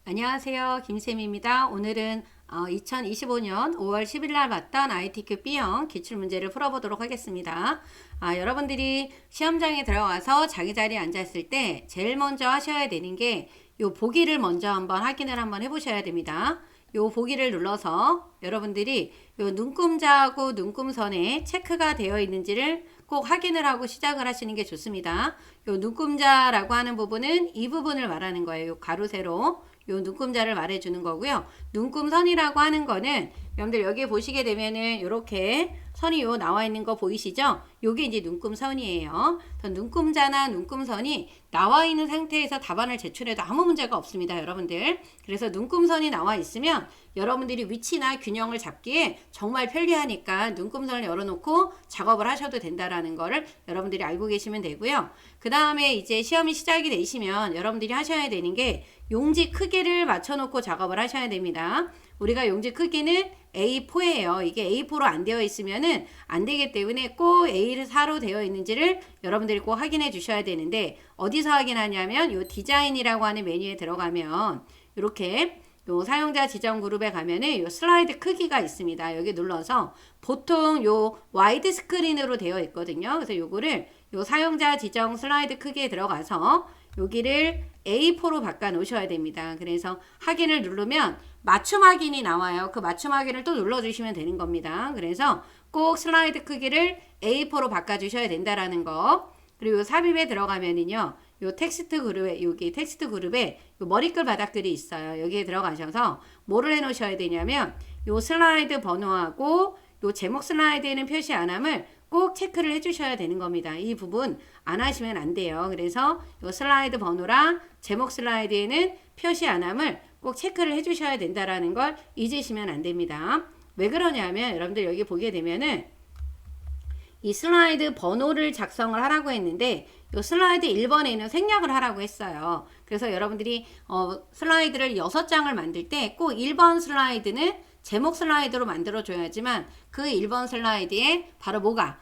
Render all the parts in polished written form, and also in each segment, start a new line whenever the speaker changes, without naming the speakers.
안녕하세요. 김쌤입니다. 오늘은 2025년 5월 10일 날 봤던 ITQ B형 기출문제를 풀어보도록 하겠습니다. 여러분들이 시험장에 들어가서 자기 자리에 앉았을 때 제일 먼저 하셔야 되는 게 요 보기를 먼저 확인을 해보셔야 됩니다. 요 보기를 눌러서 여러분들이 요 눈금자하고 눈금선에 체크가 되어 있는지를 꼭 확인을 하고 시작을 하시는 게 좋습니다. 요 눈금자라고 하는 부분은 이 부분을 말하는 거예요. 요 가로 세로 요 눈금자를 말해주는 거고요. 눈금선이라고 하는 거는 여러분들 여기 보시게 되면은 요렇게 선이 요 나와 있는 거 보이시죠? 요게 이제 눈금선이에요. 눈금자나 눈금선이 나와 있는 상태에서 답안을 제출해도 아무 문제가 없습니다, 여러분들. 그래서 눈금선이 나와 있으면 여러분들이 위치나 균형을 잡기에 정말 편리하니까 눈금선을 열어놓고 작업을 하셔도 된다라는 거를 여러분들이 알고 계시면 되고요. 그 다음에 이제 시험이 시작이 되시면 여러분들이 하셔야 되는 게 용지 크기를 맞춰놓고 작업을 하셔야 됩니다. 우리가 용지 크기는 A4예요. 이게 A4로 안 되어 있으면은 안 되기 때문에 꼭 A4로 되어 있는지를 여러분들이 꼭 확인해 주셔야 되는데, 어디서 확인하냐면 요 디자인이라고 하는 메뉴에 들어가면 이렇게 요 사용자 지정 그룹에 가면은 요 슬라이드 크기가 있습니다. 여기 눌러서 보통 요 와이드 스크린으로 되어 있거든요. 그래서 요거를 요 사용자 지정 슬라이드 크기에 들어가서 여기를 A4로 바꿔 놓으셔야 됩니다. 그래서 확인을 누르면 맞춤 확인이 나와요. 그 맞춤 확인을 또 눌러주시면 되는 겁니다. 그래서 꼭 슬라이드 크기를 A4로 바꿔주셔야 된다라는 거. 그리고 삽입에 들어가면은요, 요 텍스트 그룹에, 여기 텍스트 그룹에 요 머리글 바닥글이 있어요. 여기에 들어가셔서 뭐를 해 놓으셔야 되냐면, 요 슬라이드 번호하고 요 제목 슬라이드에는 표시 안 함을 꼭 체크를 해주셔야 되는 겁니다. 이 부분 안 하시면 안 돼요. 그래서 요 슬라이드 번호랑 제목 슬라이드에는 표시 안 함을 꼭 체크를 해주셔야 된다라는 걸 잊으시면 안 됩니다. 왜 그러냐면 여러분들 여기 보게 되면은 이 슬라이드 번호를 작성을 하라고 했는데 이 슬라이드 1번에는 생략을 하라고 했어요. 그래서 여러분들이 슬라이드를 6장을 만들 때 꼭 1번 슬라이드는 제목 슬라이드로 만들어 줘야지만 그 1번 슬라이드에 바로 뭐가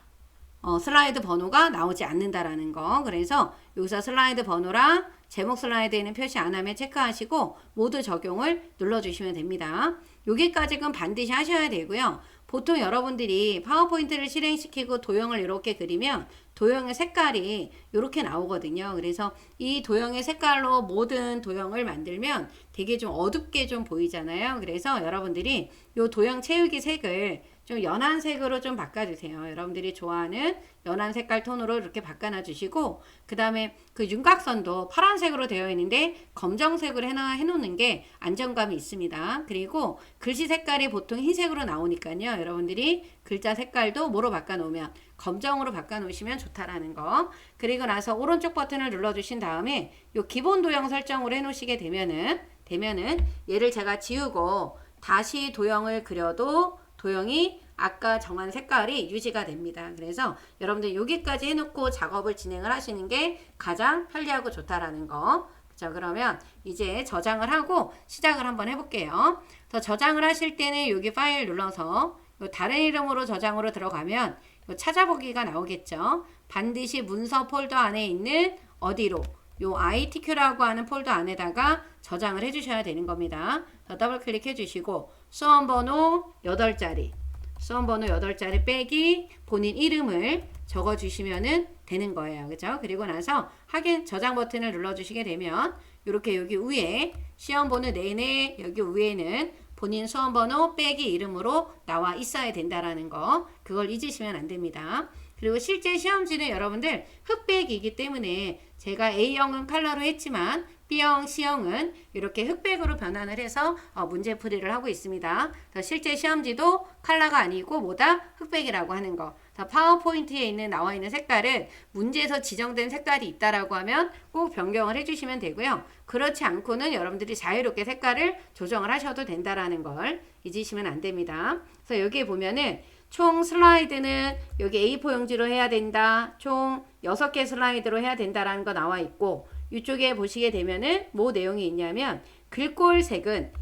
슬라이드 번호가 나오지 않는다라는 거. 그래서 여기서 슬라이드 번호랑 제목 슬라이드에는 표시 안 하면 체크하시고 모두 적용을 눌러주시면 됩니다. 여기까지는 반드시 하셔야 되고요. 보통 여러분들이 파워포인트를 실행시키고 도형을 이렇게 그리면 도형의 색깔이 이렇게 나오거든요. 그래서 이 도형의 색깔로 모든 도형을 만들면 되게 좀 어둡게 좀 보이잖아요. 그래서 여러분들이 이 도형 채우기 색을 좀 연한 색으로 좀 바꿔주세요. 여러분들이 좋아하는 연한 색깔 톤으로 이렇게 바꿔놔 주시고, 그 다음에 그 윤곽선도 파란색으로 되어 있는데 검정색으로 해놓는 게 안정감이 있습니다. 그리고 글씨 색깔이 보통 흰색으로 나오니까요. 여러분들이 글자 색깔도 뭐로 바꿔놓으면 검정으로 바꿔놓으시면 좋다라는 거. 그리고 나서 오른쪽 버튼을 눌러주신 다음에 요 기본 도형 설정으로 해놓으시게 되면은 얘를 제가 지우고 다시 도형을 그려도 도형이 아까 정한 색깔이 유지가 됩니다. 그래서 여러분들 여기까지 해놓고 작업을 진행을 하시는 게 가장 편리하고 좋다라는 거. 자, 그러면 이제 저장을 하고 시작을 한번 해볼게요. 저장을 하실 때는 여기 파일 눌러서 다른 이름으로 저장으로 들어가면 찾아보기가 나오겠죠. 반드시 문서 폴더 안에 있는 어디로 요 ITQ라고 하는 폴더 안에다가 저장을 해주셔야 되는 겁니다. 더블 클릭해 주시고 수험번호 8자리 수험번호 8자리 빼기 본인 이름을 적어 주시면 되는 거예요. 그죠? 그리고 나서 확인 저장 버튼을 눌러 주시게 되면 이렇게 여기 위에 시험번호 내내 여기 위에는 본인 수험번호 빼기 이름으로 나와 있어야 된다라는 거, 그걸 잊으시면 안 됩니다. 그리고 실제 시험지는 여러분들 흑백이기 때문에 제가 A형은 컬러로 했지만 B형, C형은 이렇게 흑백으로 변환을 해서 문제풀이를 하고 있습니다. 실제 시험지도 컬러가 아니고 뭐다? 흑백이라고 하는 거. 파워포인트에 나와 있는 색깔은 문제에서 지정된 색깔이 있다라고 하면 꼭 변경을 해주시면 되고요. 그렇지 않고는 여러분들이 자유롭게 색깔을 조정을 하셔도 된다라는 걸 잊으시면 안 됩니다. 그래서 여기에 보면은 총 슬라이드는 여기 A4 용지로 해야 된다. 총 6개 슬라이드로 해야 된다라는 거 나와 있고, 이쪽에 보시게 되면은 뭐 내용이 있냐면 글꼴색은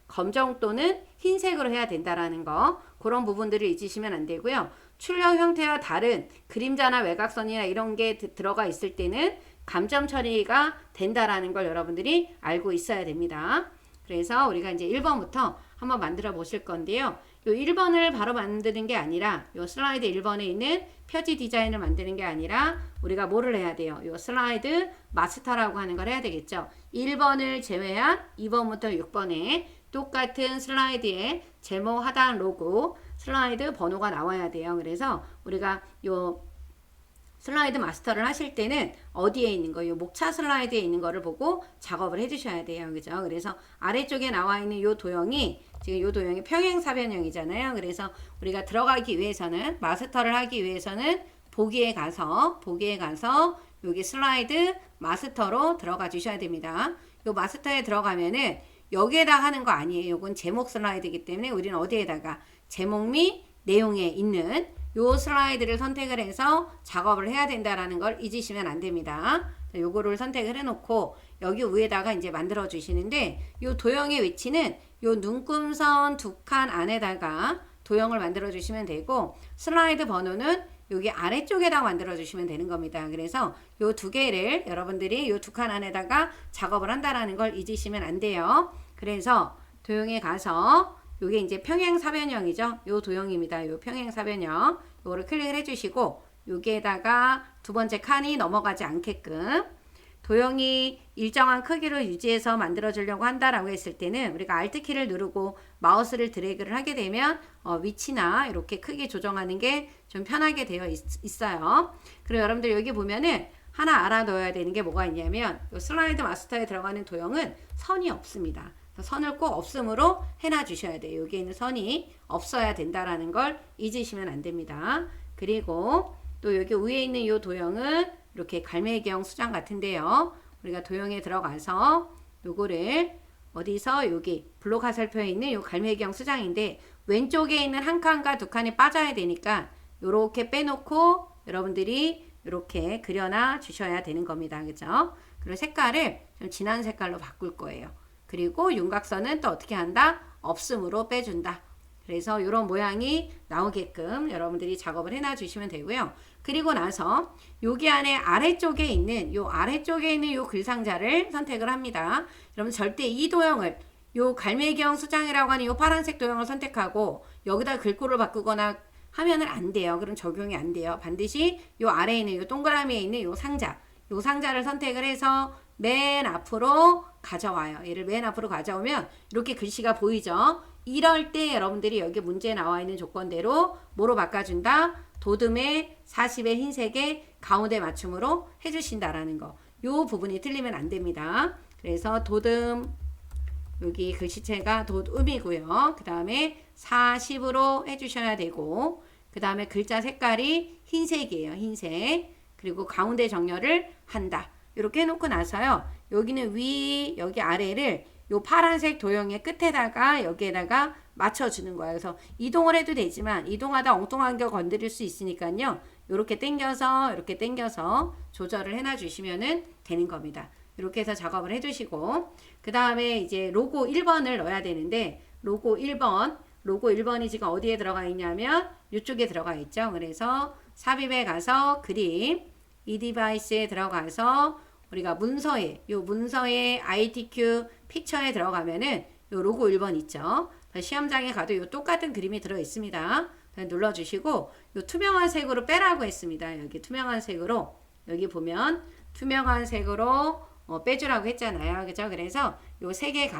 검정 또는 흰색으로 해야 된다라는 거, 그런 부분들을 잊으시면 안 되고요. 출력 형태와 다른 그림자나 외곽선이나 이런 게 들어가 있을 때는 감점 처리가 된다라는 걸 여러분들이 알고 있어야 됩니다. 그래서 우리가 이제 1번부터 한번 만들어 보실 건데요. 요 1번을 바로 만드는 게 아니라 요 슬라이드 1번에 있는 표지 디자인을 만드는 게 아니라 우리가 뭐를 해야 돼요? 요 슬라이드 마스터라고 하는 걸 해야 되겠죠. 1번을 제외한 2번부터 6번에 똑같은 슬라이드에 제목, 하단, 로고, 슬라이드 번호가 나와야 돼요. 그래서 우리가 요 슬라이드 마스터를 하실 때는 어디에 있는 거, 요 목차 슬라이드에 있는 거를 보고 작업을 해주셔야 돼요. 그죠? 그래서 아래쪽에 나와 있는 요 도형이, 지금 요 도형이 평행사변형이잖아요. 그래서 우리가 들어가기 위해서는, 마스터를 하기 위해서는 보기에 가서 여기 슬라이드 마스터로 들어가 주셔야 됩니다. 요 마스터에 들어가면은 여기에다 하는 거 아니에요. 요건 제목 슬라이드이기 때문에 우리는 어디에다가 제목 및 내용에 있는 요 슬라이드를 선택을 해서 작업을 해야 된다라는 걸 잊으시면 안 됩니다. 요거를 선택을 해놓고 여기 위에다가 이제 만들어 주시는데 요 도형의 위치는 요 눈금선 두 칸 안에다가 도형을 만들어 주시면 되고 슬라이드 번호는 여기 아래쪽에다 만들어 주시면 되는 겁니다. 그래서 요 두 개를 여러분들이 요 두 칸 안에다가 작업을 한다라는 걸 잊으시면 안 돼요. 그래서 도형에 가서 요게 이제 평행사변형이죠. 요 도형입니다. 요 평행사변형. 요거를 클릭을 해주시고 여기에다가 두 번째 칸이 넘어가지 않게끔 도형이 일정한 크기로 유지해서 만들어 주려고 한다라고 했을 때는 우리가 Alt키를 누르고 마우스를 드래그를 하게 되면 위치나 이렇게 크기 조정하는 게 좀 편하게 되어 있어요. 그리고 여러분들 여기 보면은 하나 알아둬야 되는 게 뭐가 있냐면 요 슬라이드 마스터에 들어가는 도형은 선이 없습니다. 선을 꼭 없음으로 해놔 주셔야 돼요. 여기에 있는 선이 없어야 된다라는 걸 잊으시면 안 됩니다. 그리고 또 여기 위에 있는 이 도형은 이렇게 갈매기형 수장 같은데요. 우리가 도형에 들어가서 요거를 어디서 여기 블록 화살표에 있는 요 갈매기형 수장인데 왼쪽에 있는 한 칸과 두 칸이 빠져야 되니까 요렇게 빼놓고 여러분들이 이렇게 그려놔 주셔야 되는 겁니다. 그죠? 그리고 색깔을 좀 진한 색깔로 바꿀 거예요. 그리고 윤곽선은 또 어떻게 한다? 없음으로 빼준다. 그래서 이런 모양이 나오게끔 여러분들이 작업을 해놔 주시면 되고요. 그리고 나서 여기 안에 아래쪽에 있는 요 글상자를 선택을 합니다. 여러분 절대 이 도형을 요 갈매기형 수장이라고 하는 요 파란색 도형을 선택하고 여기다 글꼴을 바꾸거나 하면은 안 돼요. 그럼 적용이 안 돼요. 반드시 요 아래에 있는 요 동그라미에 있는 요 상자를 선택을 해서 맨 앞으로 가져와요. 얘를 맨 앞으로 가져오면 이렇게 글씨가 보이죠. 이럴 때 여러분들이 여기 문제에 나와 있는 조건대로 뭐로 바꿔준다? 도듬의 40의 흰색의 가운데 맞춤으로 해주신다라는 거. 요 부분이 틀리면 안 됩니다. 그래서 도듬, 여기 글씨체가 도듬이고요. 그 다음에 40으로 해주셔야 되고 그 다음에 글자 색깔이 흰색이에요. 흰색. 그리고 가운데 정렬을 한다. 이렇게 해놓고 나서요. 여기는 여기 아래를 요 파란색 도형의 끝에다가 여기에다가 맞춰주는 거예요. 그래서 이동을 해도 되지만 이동하다 엉뚱한 거 건드릴 수 있으니까요. 이렇게 당겨서 조절을 해놔 주시면은 되는 겁니다. 이렇게 해서 작업을 해주시고 그 다음에 이제 로고 1번을 넣어야 되는데 로고 1번이 지금 어디에 들어가 있냐면 이쪽에 들어가 있죠. 그래서 삽입에 가서 그림 이 디바이스에 들어가서 우리가 문서에 ITQ 픽처에 들어가면은 요 로고 1번 있죠. 시험장에 가도 요 똑같은 그림이 들어 있습니다. 눌러주시고 요 투명한 색으로 빼라고 했습니다. 여기 투명한 색으로 여기 보면 투명한 색으로 빼주라고 했잖아요. 그죠? 그래서 요 색에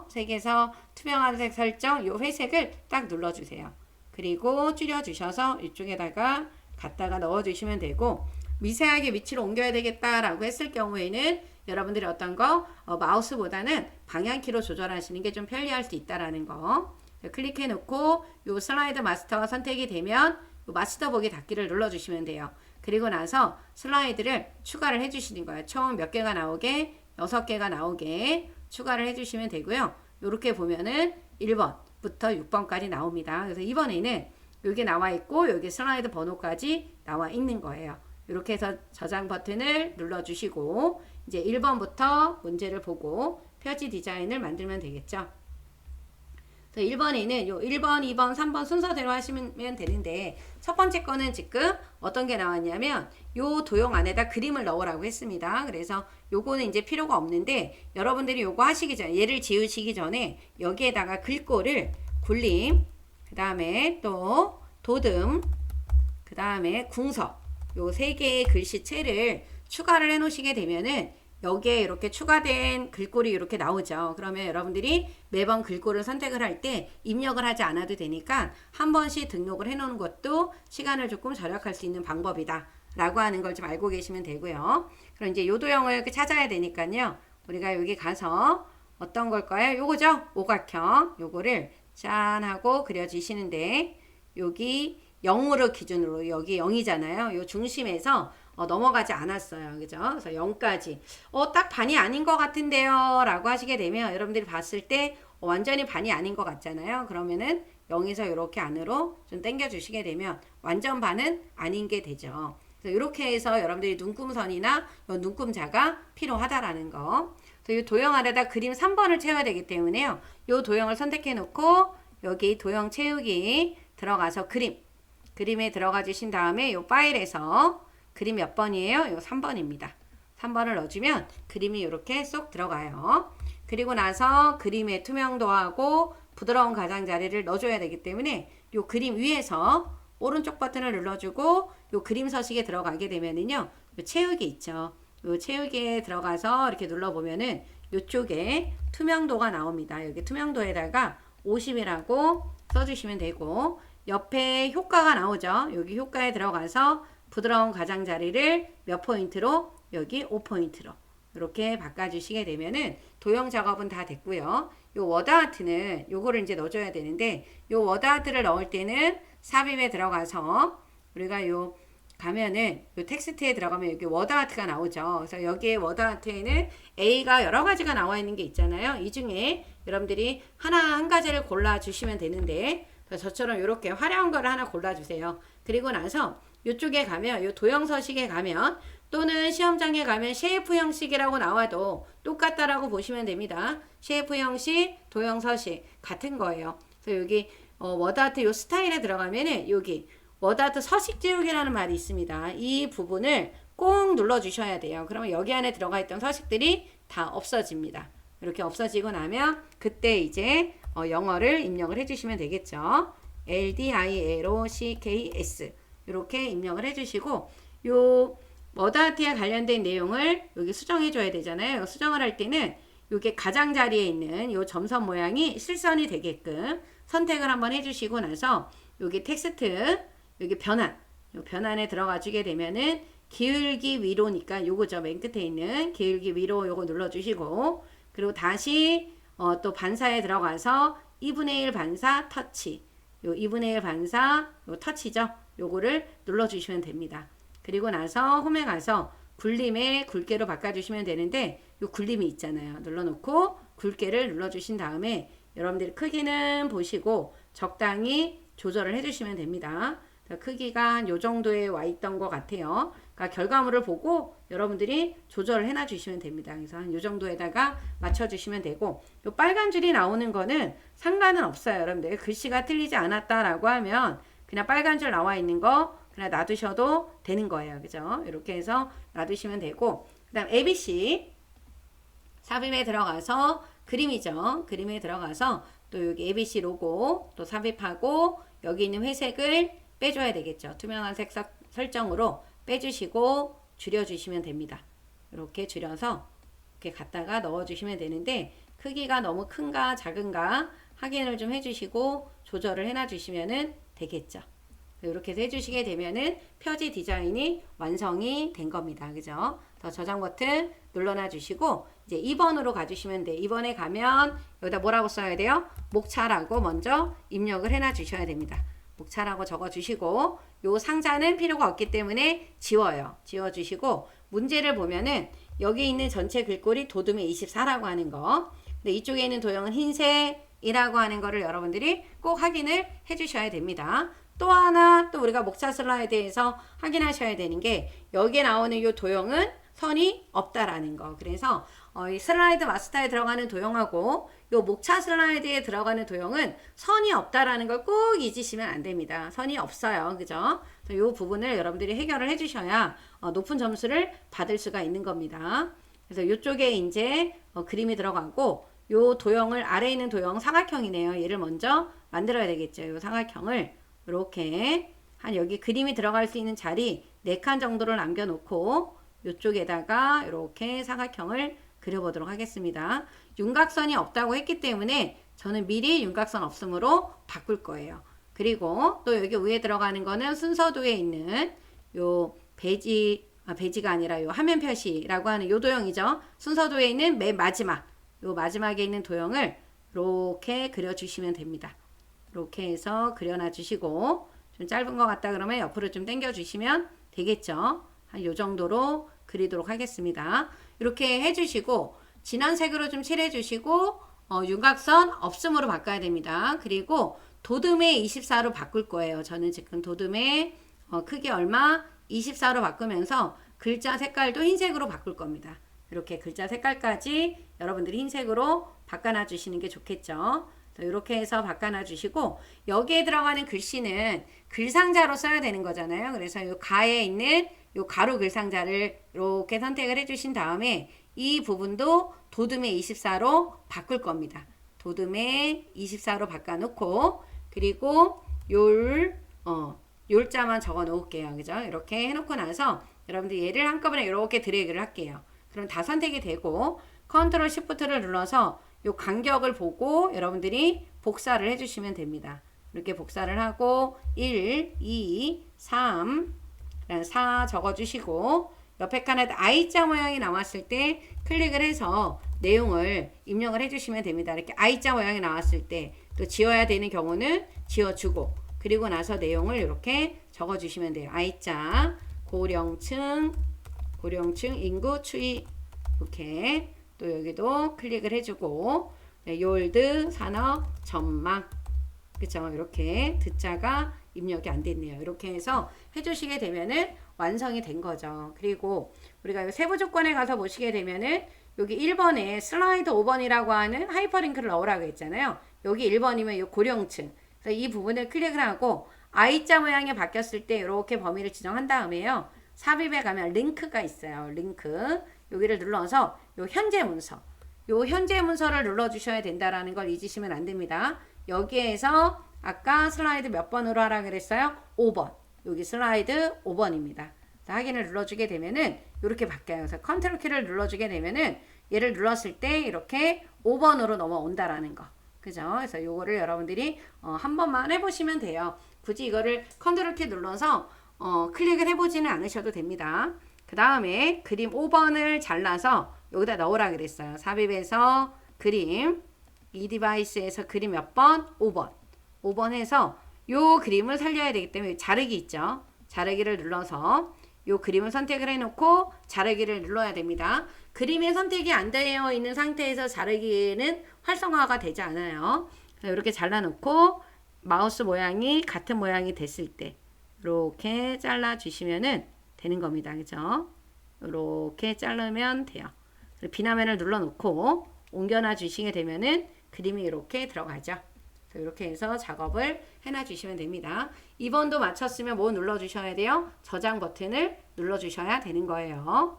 색에서 투명한 색 설정 요 회색을 딱 눌러주세요. 그리고 줄여주셔서 이쪽에다가 갖다가 넣어주시면 되고 미세하게 위치를 옮겨야 되겠다라고 했을 경우에는 여러분들이 어떤 거 마우스보다는 방향키로 조절하시는 게 좀 편리할 수 있다라는 거 클릭해 놓고 요 슬라이드 마스터가 선택이 되면 요 마스터 보기 닫기를 눌러 주시면 돼요. 그리고 나서 슬라이드를 추가를 해 주시는 거예요. 총 몇 개가 나오게 6개가 나오게 추가를 해 주시면 되고요. 요렇게 보면은 1번부터 6번까지 나옵니다. 그래서 이번에는 여기 나와 있고 여기 슬라이드 번호까지 나와 있는 거예요. 이렇게 해서 저장 버튼을 눌러주시고 이제 1번부터 문제를 보고 표지 디자인을 만들면 되겠죠. 그래서 1번에는 요 1번, 2번, 3번 순서대로 하시면 되는데 첫 번째 거는 지금 어떤 게 나왔냐면 요 도형 안에다 그림을 넣으라고 했습니다. 그래서 요거는 이제 필요가 없는데 여러분들이 요거 하시기 전에 얘를 지우시기 전에 여기에다가 글꼴을 굴림, 그 다음에 또 도듬, 그 다음에 궁서 요 세 개의 글씨체를 추가를 해 놓으시게 되면은 여기에 이렇게 추가된 글꼴이 이렇게 나오죠. 그러면 여러분들이 매번 글꼴을 선택을 할 때 입력을 하지 않아도 되니까 한 번씩 등록을 해 놓는 것도 시간을 조금 절약할 수 있는 방법이다 라고 하는 걸 좀 알고 계시면 되고요. 그럼 이제 요 도형을 이렇게 찾아야 되니까요. 우리가 여기 가서 어떤 걸까요? 요거죠? 오각형 요거를 짠 하고 그려주시는데 여기 0으로 기준으로 여기 0이잖아요. 요 중심에서 넘어가지 않았어요. 그죠? 그래서 0까지. 딱 반이 아닌 것 같은데요. 라고 하시게 되면 여러분들이 봤을 때 완전히 반이 아닌 것 같잖아요. 그러면은 0에서 이렇게 안으로 좀 당겨 주시게 되면 완전 반은 아닌 게 되죠. 그래서 이렇게 해서 여러분들이 눈금선이나 눈금자가 필요하다라는 거. 그래서 이 도형 아래다 그림 3번을 채워야 되기 때문에요. 이 도형을 선택해 놓고 여기 도형 채우기 들어가서 그림에 들어가 주신 다음에 이 파일에서 그림 몇 번이에요? 이거 3번입니다. 3번을 넣어주면 그림이 이렇게 쏙 들어가요. 그리고 나서 그림의 투명도하고 부드러운 가장자리를 넣어줘야 되기 때문에 이 그림 위에서 오른쪽 버튼을 눌러주고 이 그림 서식에 들어가게 되면은요. 요 채우기 있죠. 요 채우기에 들어가서 이렇게 눌러보면은 이쪽에 투명도가 나옵니다. 여기 투명도에다가 50이라고 써주시면 되고 옆에 효과가 나오죠. 여기 효과에 들어가서 부드러운 가장자리를 몇 포인트로? 여기 5포인트로 이렇게 바꿔주시게 되면은 도형 작업은 다 됐고요. 요 워드아트는 요거를 이제 넣어줘야 되는데 요 워드아트를 넣을 때는 삽입에 들어가서 우리가 요 가면은 요 텍스트에 들어가면 여기 워드아트가 나오죠. 그래서 여기에 워드아트에는 A가 여러 가지가 나와 있는 게 있잖아요. 이 중에 여러분들이 한 가지를 골라 주시면 되는데 저처럼 이렇게 화려한 거를 하나 골라주세요. 그리고 나서 이쪽에 가면 이 도형 서식에 가면 또는 시험장에 가면 셰이프 형식이라고 나와도 똑같다라고 보시면 됩니다. 셰이프 형식, 도형 서식 같은 거예요. 그래서 여기 워드아트 요 스타일에 들어가면은 여기 워드아트 서식 지우기라는 말이 있습니다. 이 부분을 꼭 눌러 주셔야 돼요. 그러면 여기 안에 들어가 있던 서식들이 다 없어집니다. 이렇게 없어지고 나면 그때 이제 영어를 입력을 해주시면 되겠죠. LDILOCKS 이렇게 입력을 해주시고 요 워드아트에 관련된 내용을 여기 수정해 줘야 되잖아요. 수정을 할 때는 요게 가장자리에 있는 요 점선 모양이 실선이 되게끔 선택을 한번 해주시고 나서 여기 텍스트 여기 변환 요 변환에 들어가 주게 되면은 기울기 위로니까 요거죠. 맨 끝에 있는 기울기 위로 요거 눌러주시고 그리고 다시 또 반사에 들어가서 2분의 1 반사 터치 요 2분의 1 반사 요 터치죠. 요거를 눌러주시면 됩니다. 그리고 나서 홈에 가서 굴림에 굵게로 바꿔주시면 되는데 요 굴림이 있잖아요. 눌러놓고 굵게를 눌러주신 다음에 여러분들이 크기는 보시고 적당히 조절을 해주시면 됩니다. 크기가 한 요 정도에 와 있던 것 같아요. 그러니까 결과물을 보고 여러분들이 조절을 해놔 주시면 됩니다. 그래서 한 요 정도에다가 맞춰주시면 되고 요 빨간 줄이 나오는 거는 상관은 없어요. 여러분들 글씨가 틀리지 않았다라고 하면 그냥 빨간 줄 나와 있는 거 그냥 놔두셔도 되는 거예요. 그죠? 이렇게 해서 놔두시면 되고 그 다음 ABC 삽입에 들어가서 그림이죠. 그림에 들어가서 또 여기 ABC 로고 또 삽입하고 여기 있는 회색을 빼줘야 되겠죠. 투명한 색 설정으로 빼주시고 줄여주시면 됩니다. 이렇게 줄여서 이렇게 갖다가 넣어주시면 되는데 크기가 너무 큰가 작은가 확인을 좀 해주시고 조절을 해놔주시면 되겠죠. 이렇게 해서 해주시게 되면은 표지 디자인이 완성이 된 겁니다. 그죠? 더 저장 버튼 눌러놔 주시고 이제 2번으로 가주시면 돼요. 2번에 가면 여기다 뭐라고 써야 돼요? 목차라고 먼저 입력을 해놔 주셔야 됩니다. 목차라고 적어 주시고 요 상자는 필요가 없기 때문에 지워요. 지워 주시고 문제를 보면은 여기 있는 전체 글꼴이 도둠의 24라고 하는 거. 근데 이쪽에 있는 도형은 흰색이라고 하는 거를 여러분들이 꼭 확인을 해 주셔야 됩니다. 또 하나 또 우리가 목차 슬라이드에서 확인하셔야 되는 게 여기에 나오는 이 도형은 선이 없다라는 거. 그래서 이 슬라이드 마스터에 들어가는 도형하고 요 목차 슬라이드에 들어가는 도형은 선이 없다라는 걸 꼭 잊으시면 안 됩니다. 선이 없어요. 그죠? 요 부분을 여러분들이 해결을 해 주셔야 높은 점수를 받을 수가 있는 겁니다. 그래서 요쪽에 이제 그림이 들어가고 요 도형을 아래에 있는 도형 삼각형이네요. 얘를 먼저 만들어야 되겠죠. 요 삼각형을 이렇게 한 여기 그림이 들어갈 수 있는 자리 4칸 정도를 남겨놓고 이쪽에다가 이렇게 사각형을 그려보도록 하겠습니다. 윤곽선이 없다고 했기 때문에 저는 미리 윤곽선 없음으로 바꿀 거예요. 그리고 또 여기 위에 들어가는 거는 순서도에 있는 요 배지가 아니라 요 화면 표시라고 하는 요 도형이죠. 순서도에 있는 맨 마지막 요 마지막에 있는 도형을 이렇게 그려주시면 됩니다. 이렇게 해서 그려놔 주시고 좀 짧은 것 같다 그러면 옆으로 좀 당겨 주시면 되겠죠. 한 요 정도로 그리도록 하겠습니다. 이렇게 해주시고 진한 색으로 좀 칠해 주시고 윤곽선 없음으로 바꿔야 됩니다. 그리고 도듬에 24로 바꿀 거예요. 저는 지금 도듬에 크기 얼마 24로 바꾸면서 글자 색깔도 흰색으로 바꿀 겁니다. 이렇게 글자 색깔까지 여러분들이 흰색으로 바꿔놔 주시는 게 좋겠죠. 이렇게 해서 바꿔놔 주시고 여기에 들어가는 글씨는 글상자로 써야 되는 거잖아요. 그래서 이 가에 있는 이 가로 글상자를 이렇게 선택을 해 주신 다음에 이 부분도 도듬에 24로 바꿀 겁니다. 도듬에 24로 바꿔 놓고 그리고 율자만 적어 놓을게요. 그죠? 이렇게 해 놓고 나서 여러분들 얘를 한꺼번에 이렇게 드래그를 할게요. 그럼 다 선택이 되고 컨트롤 시프트를 눌러서 요 간격을 보고 여러분들이 복사를 해주시면 됩니다. 이렇게 복사를 하고 1, 2, 3, 4 적어주시고 옆에 칸에 I자 모양이 나왔을 때 클릭을 해서 내용을 입력을 해주시면 됩니다. 이렇게 I자 모양이 나왔을 때 또 지워야 되는 경우는 지워주고 그리고 나서 내용을 이렇게 적어주시면 돼요. I자 고령층 인구 추이 이렇게 또 여기도 클릭을 해주고 요일드 산업 전망 그쵸 이렇게 듣자가 입력이 안 됐네요. 이렇게 해서 해주시게 되면은 완성이 된 거죠. 그리고 우리가 세부 조건에 가서 보시게 되면은 여기 1번에 슬라이드 5번이라고 하는 하이퍼링크를 넣으라고 했잖아요. 여기 1번이면 이 고령층 그래서 이 부분을 클릭을 하고 I자 모양이 바뀌었을 때 이렇게 범위를 지정한 다음에요. 삽입에 가면 링크가 있어요. 링크 여기를 눌러서 요 현재 문서를 눌러주셔야 된다라는 걸 잊으시면 안 됩니다. 여기에서 아까 슬라이드 몇 번으로 하라 그랬어요? 5번. 여기 슬라이드 5번입니다. 확인을 눌러주게 되면은 이렇게 바뀌어요. 그래서 컨트롤 키를 눌러주게 되면은 얘를 눌렀을 때 이렇게 5번으로 넘어온다라는 거. 그죠? 그래서 요거를 여러분들이 한 번만 해보시면 돼요. 굳이 이거를 컨트롤 키 눌러서 클릭을 해보지는 않으셔도 됩니다. 그 다음에 그림 5번을 잘라서 여기다 넣으라 그랬어요. 삽입해서 그림 이 디바이스에서 그림 몇 번? 5번 해서 요 그림을 살려야 되기 때문에 자르기 있죠. 자르기를 눌러서 요 그림을 선택을 해놓고 자르기를 눌러야 됩니다. 그림의 선택이 안 되어 있는 상태에서 자르기는 활성화가 되지 않아요. 이렇게 잘라놓고 마우스 모양이 같은 모양이 됐을 때 이렇게 잘라 주시면은 되는 겁니다. 그죠? 이렇게 자르면 돼요. 비나면을 눌러 놓고 옮겨놔 주시게 되면은 그림이 이렇게 들어가죠. 이렇게 해서 작업을 해놔 주시면 됩니다. 2번도 마쳤으면 뭐 눌러 주셔야 돼요? 저장 버튼을 눌러 주셔야 되는 거예요.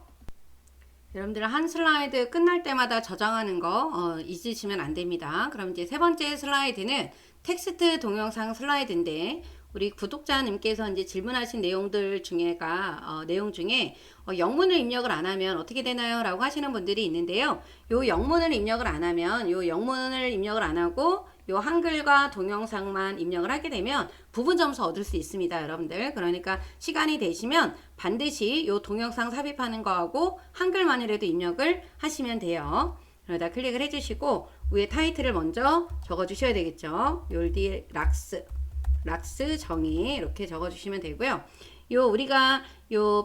여러분들 한 슬라이드 끝날 때마다 저장하는 거 잊으시면 안 됩니다. 그럼 이제 세 번째 슬라이드는 텍스트 동영상 슬라이드인데 우리 구독자님께서 이제 질문하신 내용들 중에가 내용 중에 영문을 입력을 안 하면 어떻게 되나요? 라고 하시는 분들이 있는데요. 요 영문을 입력을 안 하면 요 영문을 입력을 안 하고 요 한글과 동영상만 입력을 하게 되면 부분 점수 얻을 수 있습니다, 여러분들. 그러니까 시간이 되시면 반드시 요 동영상 삽입하는 거하고 한글만이라도 입력을 하시면 돼요. 그러다 클릭을 해주시고 위에 타이틀을 먼저 적어주셔야 되겠죠. 욜디 락스 정의 이렇게 적어주시면 되고요. 우리가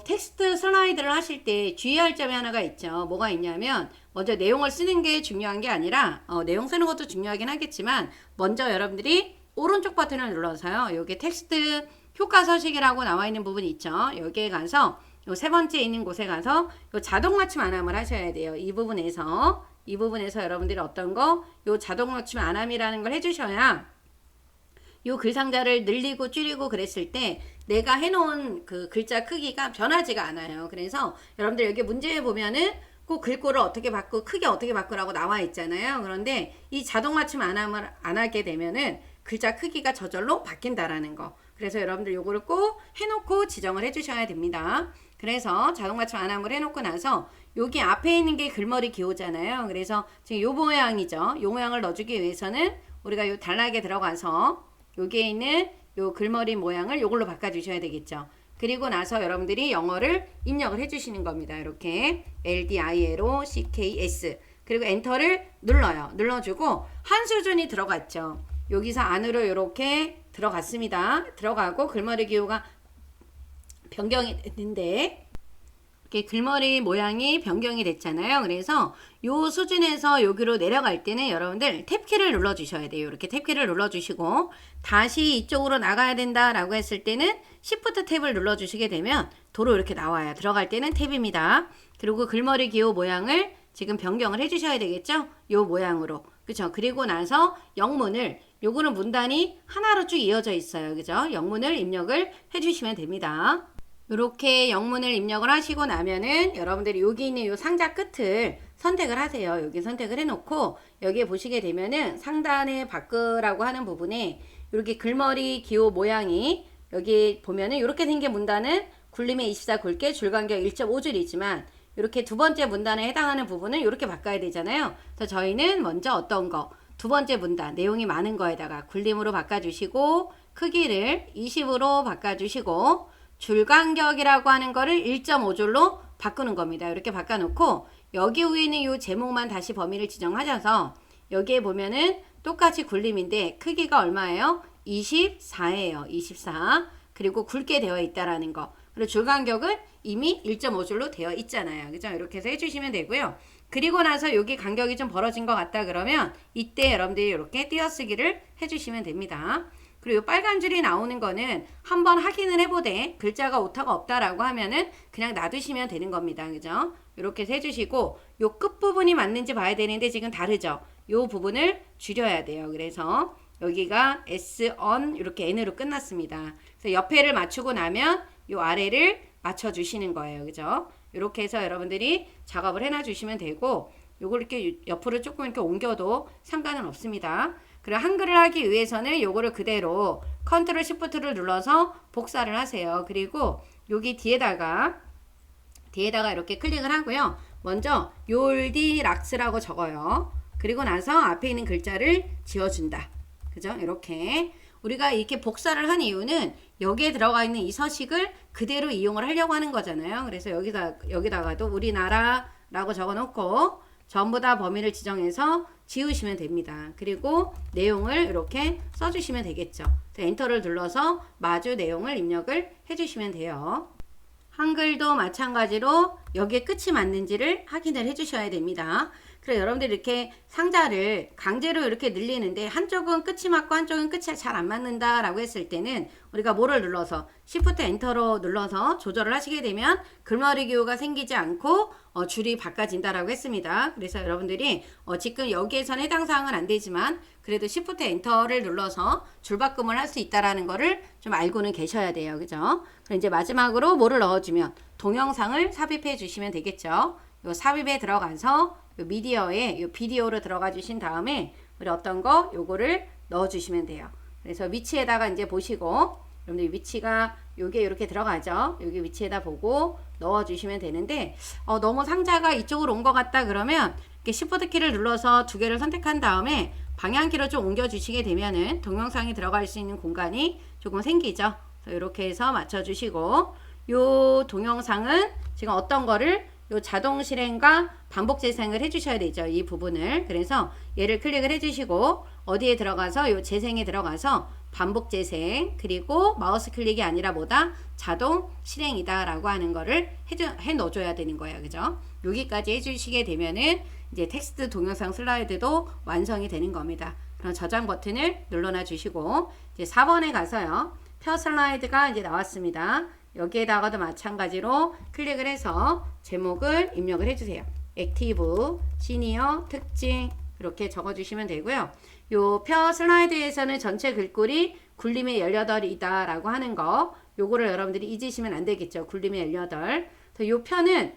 텍스트 슬라이드를 하실 때 주의할 점이 하나가 있죠. 뭐가 있냐면 먼저 내용을 쓰는 게 중요한 게 아니라 내용 쓰는 것도 중요하긴 하겠지만 먼저 여러분들이 오른쪽 버튼을 눌러서요. 여기 텍스트 효과 서식이라고 나와 있는 부분이 있죠. 여기에 가서 요 세 번째 있는 곳에 가서 요 자동 맞춤 안함을 하셔야 돼요. 이 부분에서 여러분들이 어떤 거 요 자동 맞춤 안함이라는 걸 해주셔야 요 글상자를 늘리고 줄이고 그랬을 때 내가 해놓은 그 글자 크기가 변하지가 않아요. 그래서 여러분들 여기 문제에 보면은 꼭 글꼴을 어떻게 바꾸고 크기 어떻게 바꾸라고 나와 있잖아요. 그런데 이 자동 맞춤 안 하게 되면은 글자 크기가 저절로 바뀐다라는 거. 그래서 여러분들 요거를 꼭 해놓고 지정을 해주셔야 됩니다. 그래서 자동 맞춤 안함을 해놓고 나서 여기 앞에 있는 게 글머리 기호잖아요. 그래서 지금 요 모양이죠. 요 모양을 넣어주기 위해서는 우리가 요 단락에 들어가서 여기에 있는 요 글머리 모양을 요걸로 바꿔주셔야 되겠죠. 그리고 나서 여러분들이 영어를 입력을 해주시는 겁니다. 이렇게 LDILOCKS 그리고 엔터를 눌러요. 눌러주고 한 수준이 들어갔죠. 여기서 안으로 이렇게 들어갔습니다. 들어가고 글머리 기호가 변경이 됐는데 이렇게 글머리 모양이 변경이 됐잖아요. 그래서 요 수준에서 여기로 내려갈 때는 여러분들 탭키를 눌러 주셔야 돼요. 이렇게 탭키를 눌러 주시고 다시 이쪽으로 나가야 된다라고 했을 때는 Shift 탭을 눌러 주시게 되면 도로 이렇게 나와요. 들어갈 때는 탭입니다. 그리고 글머리 기호 모양을 지금 변경을 해 주셔야 되겠죠? 요 모양으로. 그쵸? 그리고 나서 영문을 요거는 문단이 하나로 쭉 이어져 있어요. 그죠? 영문을 입력을 해 주시면 됩니다. 이렇게 영문을 입력을 하시고 나면은 여러분들이 여기 있는 요 상자 끝을 선택을 하세요. 여기 선택을 해놓고 여기에 보시게 되면은 상단에 바꾸라고 하는 부분에 이렇게 글머리 기호 모양이 여기 보면은 이렇게 생긴 문단은 굴림의 24 굵게 줄간격 1.5줄이지만 이렇게 두 번째 문단에 해당하는 부분은 이렇게 바꿔야 되잖아요. 그래서 저희는 먼저 어떤 거 두 번째 문단 내용이 많은 거에다가 굴림으로 바꿔주시고 크기를 20으로 바꿔주시고 줄간격이라고 하는 거를 1.5줄로 바꾸는 겁니다. 이렇게 바꿔놓고 여기 위에 있는 이 제목만 다시 범위를 지정하셔서 여기에 보면은 똑같이 굴림인데 크기가 얼마예요? 24예요. 24. 그리고 굵게 되어 있다라는 거. 그리고 줄간격은 이미 1.5줄로 되어 있잖아요. 그죠? 이렇게 해서 해주시면 되고요. 그리고 나서 여기 간격이 좀 벌어진 것 같다 그러면 이때 여러분들이 이렇게 띄어쓰기를 해주시면 됩니다. 그리고 빨간 줄이 나오는 거는 한번 확인을 해보되 글자가 오타가 없다라고 하면은 그냥 놔두시면 되는 겁니다. 그죠? 이렇게 해주시고 요 끝부분이 맞는지 봐야 되는데 지금 다르죠? 요 부분을 줄여야 돼요. 그래서 여기가 S, on 이렇게 N으로 끝났습니다. 그래서 옆에를 맞추고 나면 요 아래를 맞춰주시는 거예요. 그죠? 이렇게 해서 여러분들이 작업을 해놔 주시면 되고 요걸 이렇게 옆으로 조금 이렇게 옮겨도 상관은 없습니다. 그리고 한글을 하기 위해서는 요거를 그대로 컨트롤 시프트를 눌러서 복사를 하세요. 그리고 여기 뒤에다가 이렇게 클릭을 하고요. 먼저 욜디락스라고 적어요. 그리고 나서 앞에 있는 글자를 지워준다. 그죠? 이렇게 우리가 이렇게 복사를 한 이유는 여기에 들어가 있는 이 서식을 그대로 이용을 하려고 하는 거잖아요. 그래서 여기다가도 우리나라라고 적어놓고 전부 다 범위를 지정해서 지우시면 됩니다. 그리고 내용을 이렇게 써주시면 되겠죠. 엔터를 눌러서 마주 내용을 입력을 해주시면 돼요. 한글도 마찬가지로 여기에 끝이 맞는지를 확인을 해주셔야 됩니다. 그래서 여러분들이 이렇게 상자를 강제로 이렇게 늘리는데 한쪽은 끝이 맞고 한쪽은 끝이 잘 안 맞는다 라고 했을 때는 우리가 뭐를 눌러서 Shift 엔터로 눌러서 조절을 하시게 되면 글머리 기호가 생기지 않고 줄이 바꿔진다 라고 했습니다. 그래서 여러분들이 지금 여기에선 해당 사항은 안 되지만 그래도 Shift 엔터를 눌러서 줄바꿈을 할 수 있다라는 거를 좀 알고는 계셔야 돼요. 그죠? 그럼 이제 마지막으로 뭐를 넣어주면 동영상을 삽입해 주시면 되겠죠. 요 삽입에 들어가서 요 미디어에 요 비디오로 들어가 주신 다음에 우리 어떤 거 요거를 넣어 주시면 돼요. 그래서 위치에다가 이제 보시고 여러분들 위치가 요게 이렇게 들어가죠. 여기 위치에다 보고 넣어 주시면 되는데 너무 상자가 이쪽으로 온 것 같다 그러면 이렇게 Shift 키를 눌러서 두 개를 선택한 다음에 방향키로 좀 옮겨 주시게 되면은 동영상이 들어갈 수 있는 공간이 조금 생기죠. 그래서 이렇게 해서 맞춰 주시고 요 동영상은 지금 어떤 거를 요 자동 실행과 반복 재생을 해주셔야 되죠. 이 부분을. 그래서 얘를 클릭을 해주시고 어디에 들어가서 요 재생에 들어가서 반복 재생 그리고 마우스 클릭이 아니라 뭐다? 자동 실행이다 라고 하는 거를 해 넣어줘야 되는 거예요. 그죠? 여기까지 해주시게 되면은 이제 텍스트 동영상 슬라이드도 완성이 되는 겁니다. 그럼 저장 버튼을 눌러놔 주시고 이제 4번에 가서요. 펴 슬라이드가 이제 나왔습니다. 여기에다가도 마찬가지로 클릭을 해서 제목을 입력을 해주세요. 액티브, 시니어, 특징 이렇게 적어주시면 되고요. 요 표 슬라이드에서는 전체 글꼴이 굴림의 18이다 라고 하는 거 요거를 여러분들이 잊으시면 안 되겠죠. 굴림의 18. 요 표는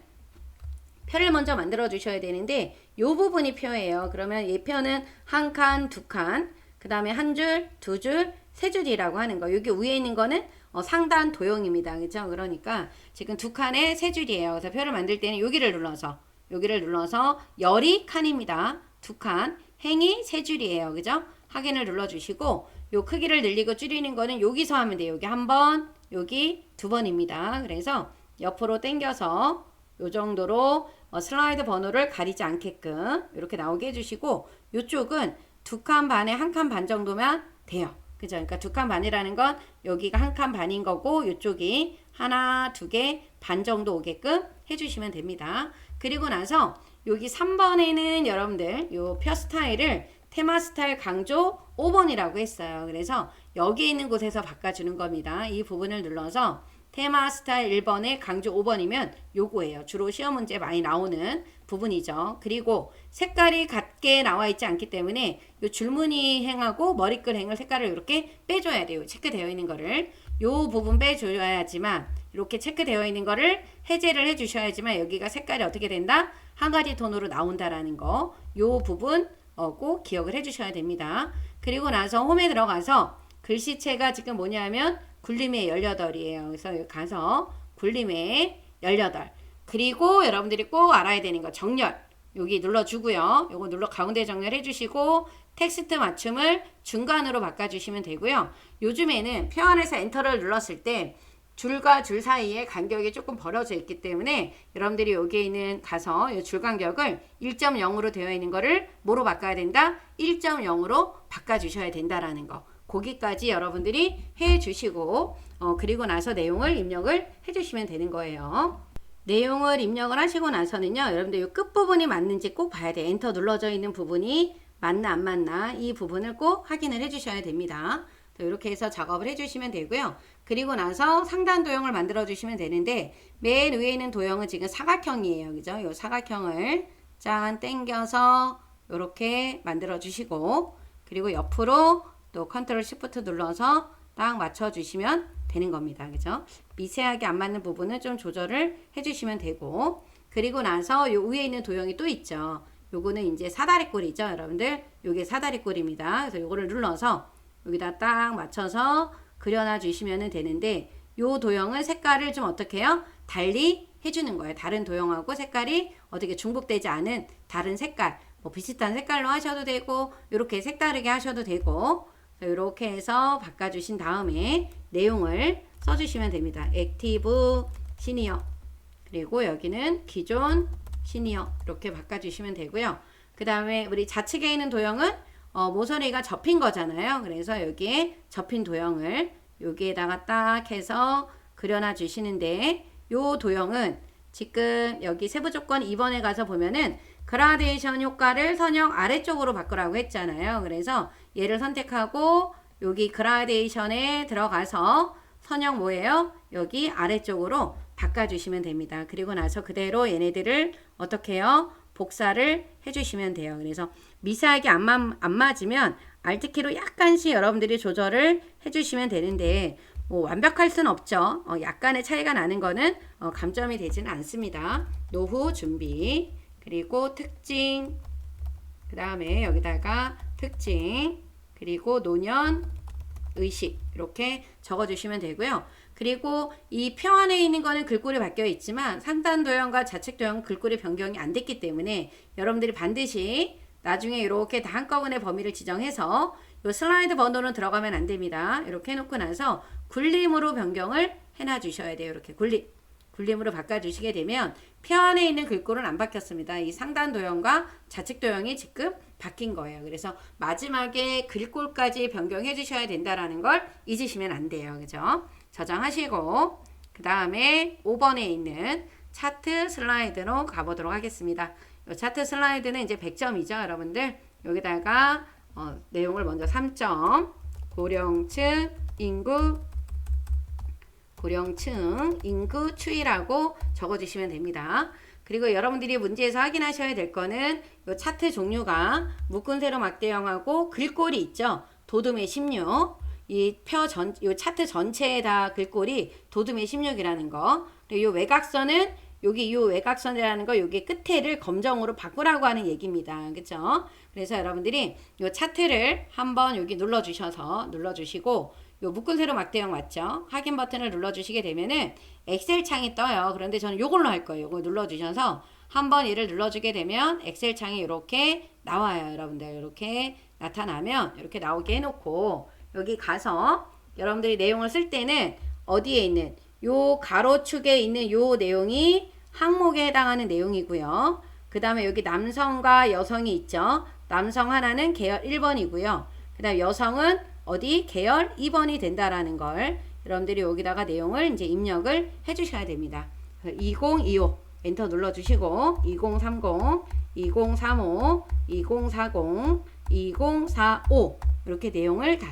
표를 먼저 만들어 주셔야 되는데 요 부분이 표예요. 그러면 이 표는 한 칸, 두 칸, 그 다음에 한 줄, 두 줄, 세 줄이라고 하는 거. 여기 위에 있는 거는 상단 도형입니다. 그죠? 그러니까 지금 두 칸에 세 줄이에요. 그래서 표를 만들 때는 여기를 눌러서 열이 칸입니다. 두 칸, 행이 세 줄이에요. 그죠? 확인을 눌러주시고 요 크기를 늘리고 줄이는 거는 여기서 하면 돼요. 여기 한 번, 여기 두 번입니다. 그래서 옆으로 당겨서 요 정도로 슬라이드 번호를 가리지 않게끔 이렇게 나오게 해주시고 요쪽은 두 칸 반에 한 칸 반 정도면 돼요. 그죠? 그러니까 두 칸 반이라는 건 여기가 한 칸 반인 거고 이쪽이 하나, 두 개 반 정도 오게끔 해주시면 됩니다. 그리고 나서 여기 3번에는 여러분들 요 표 스타일을 테마 스타일 강조 5번이라고 했어요. 그래서 여기 있는 곳에서 바꿔주는 겁니다. 이 부분을 눌러서 테마 스타일 1번에 강조 5번이면 요거예요. 주로 시험 문제 많이 나오는 부분이죠. 그리고 색깔이 같게 나와 있지 않기 때문에 요 줄무늬 행하고 머리끈 행을 색깔을 이렇게 빼줘야 돼요. 체크되어 있는 거를. 요 부분 빼줘야지만 이렇게 체크되어 있는 거를 해제를 해주셔야지만 여기가 색깔이 어떻게 된다? 한 가지 톤으로 나온다라는 거. 요 부분 꼭 기억을 해주셔야 됩니다. 그리고 나서 홈에 들어가서 글씨체가 지금 뭐냐면 굴림의 18이에요. 그래서 여기 가서 굴림의 18. 그리고 여러분들이 꼭 알아야 되는 거 정렬. 여기 눌러주고요. 요거 눌러 가운데 정렬해 주시고 텍스트 맞춤을 중간으로 바꿔주시면 되고요. 요즘에는 표 안에서 엔터를 눌렀을 때 줄과 줄 사이에 간격이 조금 벌어져 있기 때문에 여러분들이 여기에 있는 가서 이 줄 간격을 1.0으로 되어 있는 거를 뭐로 바꿔야 된다? 1.0으로 바꿔주셔야 된다라는 거. 거기까지 여러분들이 해 주시고 그리고 나서 내용을 입력을 해 주시면 되는 거예요. 내용을 입력을 하시고 나서는요. 여러분들 이 끝부분이 맞는지 꼭 봐야 돼요. 엔터 눌러져 있는 부분이 맞나 안 맞나 이 부분을 꼭 확인을 해 주셔야 됩니다. 이렇게 해서 작업을 해 주시면 되고요. 그리고 나서 상단 도형을 만들어 주시면 되는데 맨 위에 있는 도형은 지금 사각형이에요. 그죠? 이 사각형을 짠 당겨서 이렇게 만들어 주시고 그리고 옆으로 또 컨트롤 시프트 눌러서 딱 맞춰 주시면 되는 겁니다. 그죠? 미세하게 안 맞는 부분은 좀 조절을 해 주시면 되고 그리고 나서 요 위에 있는 도형이 또 있죠. 요거는 이제 사다리꼴이죠. 여러분들 요게 사다리꼴입니다. 그래서 요거를 눌러서 여기다 딱 맞춰서 그려놔 주시면 되는데 요 도형은 색깔을 좀 어떻게 해요? 달리 해주는 거예요. 다른 도형하고 색깔이 어떻게 중복되지 않은 다른 색깔 뭐 비슷한 색깔로 하셔도 되고 이렇게 색다르게 하셔도 되고 이렇게 해서 바꿔주신 다음에 내용을 써주시면 됩니다. 액티브 시니어 그리고 여기는 기존 시니어 이렇게 바꿔주시면 되고요. 그 다음에 우리 좌측에 있는 도형은 모서리가 접힌 거잖아요. 그래서 여기에 접힌 도형을 여기에다가 딱 해서 그려놔 주시는데 요 도형은 지금 여기 세부 조건 2번에 가서 보면은 그라데이션 효과를 선형 아래쪽으로 바꾸라고 했잖아요. 그래서 얘를 선택하고 여기 그라데이션에 들어가서 선형 뭐예요? 여기 아래쪽으로 바꿔주시면 됩니다. 그리고 나서 그대로 얘네들을 어떻게 해요? 복사를 해주시면 돼요. 그래서 미세하게 안 맞으면 Alt키로 약간씩 여러분들이 조절을 해주시면 되는데 뭐 완벽할 수는 없죠. 약간의 차이가 나는 거는 감점이 되지는 않습니다. 노후 준비 그리고 특징 그 다음에 여기다가 특징 그리고 노년 의식 이렇게 적어주시면 되고요. 그리고 이 표 안에 있는 거는 글꼴이 바뀌어 있지만 상단 도형과 좌측 도형 글꼴이 변경이 안 됐기 때문에 여러분들이 반드시 나중에 이렇게 다 한꺼번에 범위를 지정해서 이 슬라이드 번호는 들어가면 안 됩니다. 이렇게 해놓고 나서 굴림으로 변경을 해놔 주셔야 돼요. 이렇게 굴림으로 바꿔주시게 되면 표 안에 있는 글꼴은 안 바뀌었습니다. 이 상단 도형과 좌측 도형이 지금 바뀐 거예요. 그래서 마지막에 글꼴까지 변경해 주셔야 된다라는 걸 잊으시면 안 돼요. 그죠? 저장하시고 그 다음에 5번에 있는 차트 슬라이드로 가보도록 하겠습니다. 이 차트 슬라이드는 이제 100점이죠. 여러분들 여기다가 내용을 먼저 3점 고령층 인구 고령층 인구 추이라고 적어주시면 됩니다. 그리고 여러분들이 문제에서 확인하셔야 될 거는 이 차트 종류가 묶은 세로 막대형하고 글꼴이 있죠. 도둠의 16. 이 차트 전체에 다 글꼴이 도둠의 16이라는 거. 그리고 이 외곽선은 여기 이 외곽선이라는 거 여기 끝에를 검정으로 바꾸라고 하는 얘기입니다. 그쵸? 그래서 여러분들이 이 차트를 한번 여기 눌러주시고 요 묶은 세로 막대형 맞죠? 확인 버튼을 눌러주시게 되면은 엑셀 창이 떠요. 그런데 저는 요걸로 할 거예요. 요거 눌러주셔서 한번 얘를 눌러주게 되면 엑셀 창이 이렇게 나와요. 여러분들 이렇게 나타나면 이렇게 나오게 해놓고 여기 가서 여러분들이 내용을 쓸 때는 어디에 있는 요 가로축에 있는 요 내용이 항목에 해당하는 내용이고요. 그 다음에 여기 남성과 여성이 있죠. 남성 하나는 계열 1번이고요. 그 다음에 여성은 어디 계열 2번이 된다라는 걸 여러분들이 여기다가 내용을 이제 입력을 해주셔야 됩니다. 2025 엔터 눌러주시고 2030, 2035, 2040, 2045 이렇게 내용을 다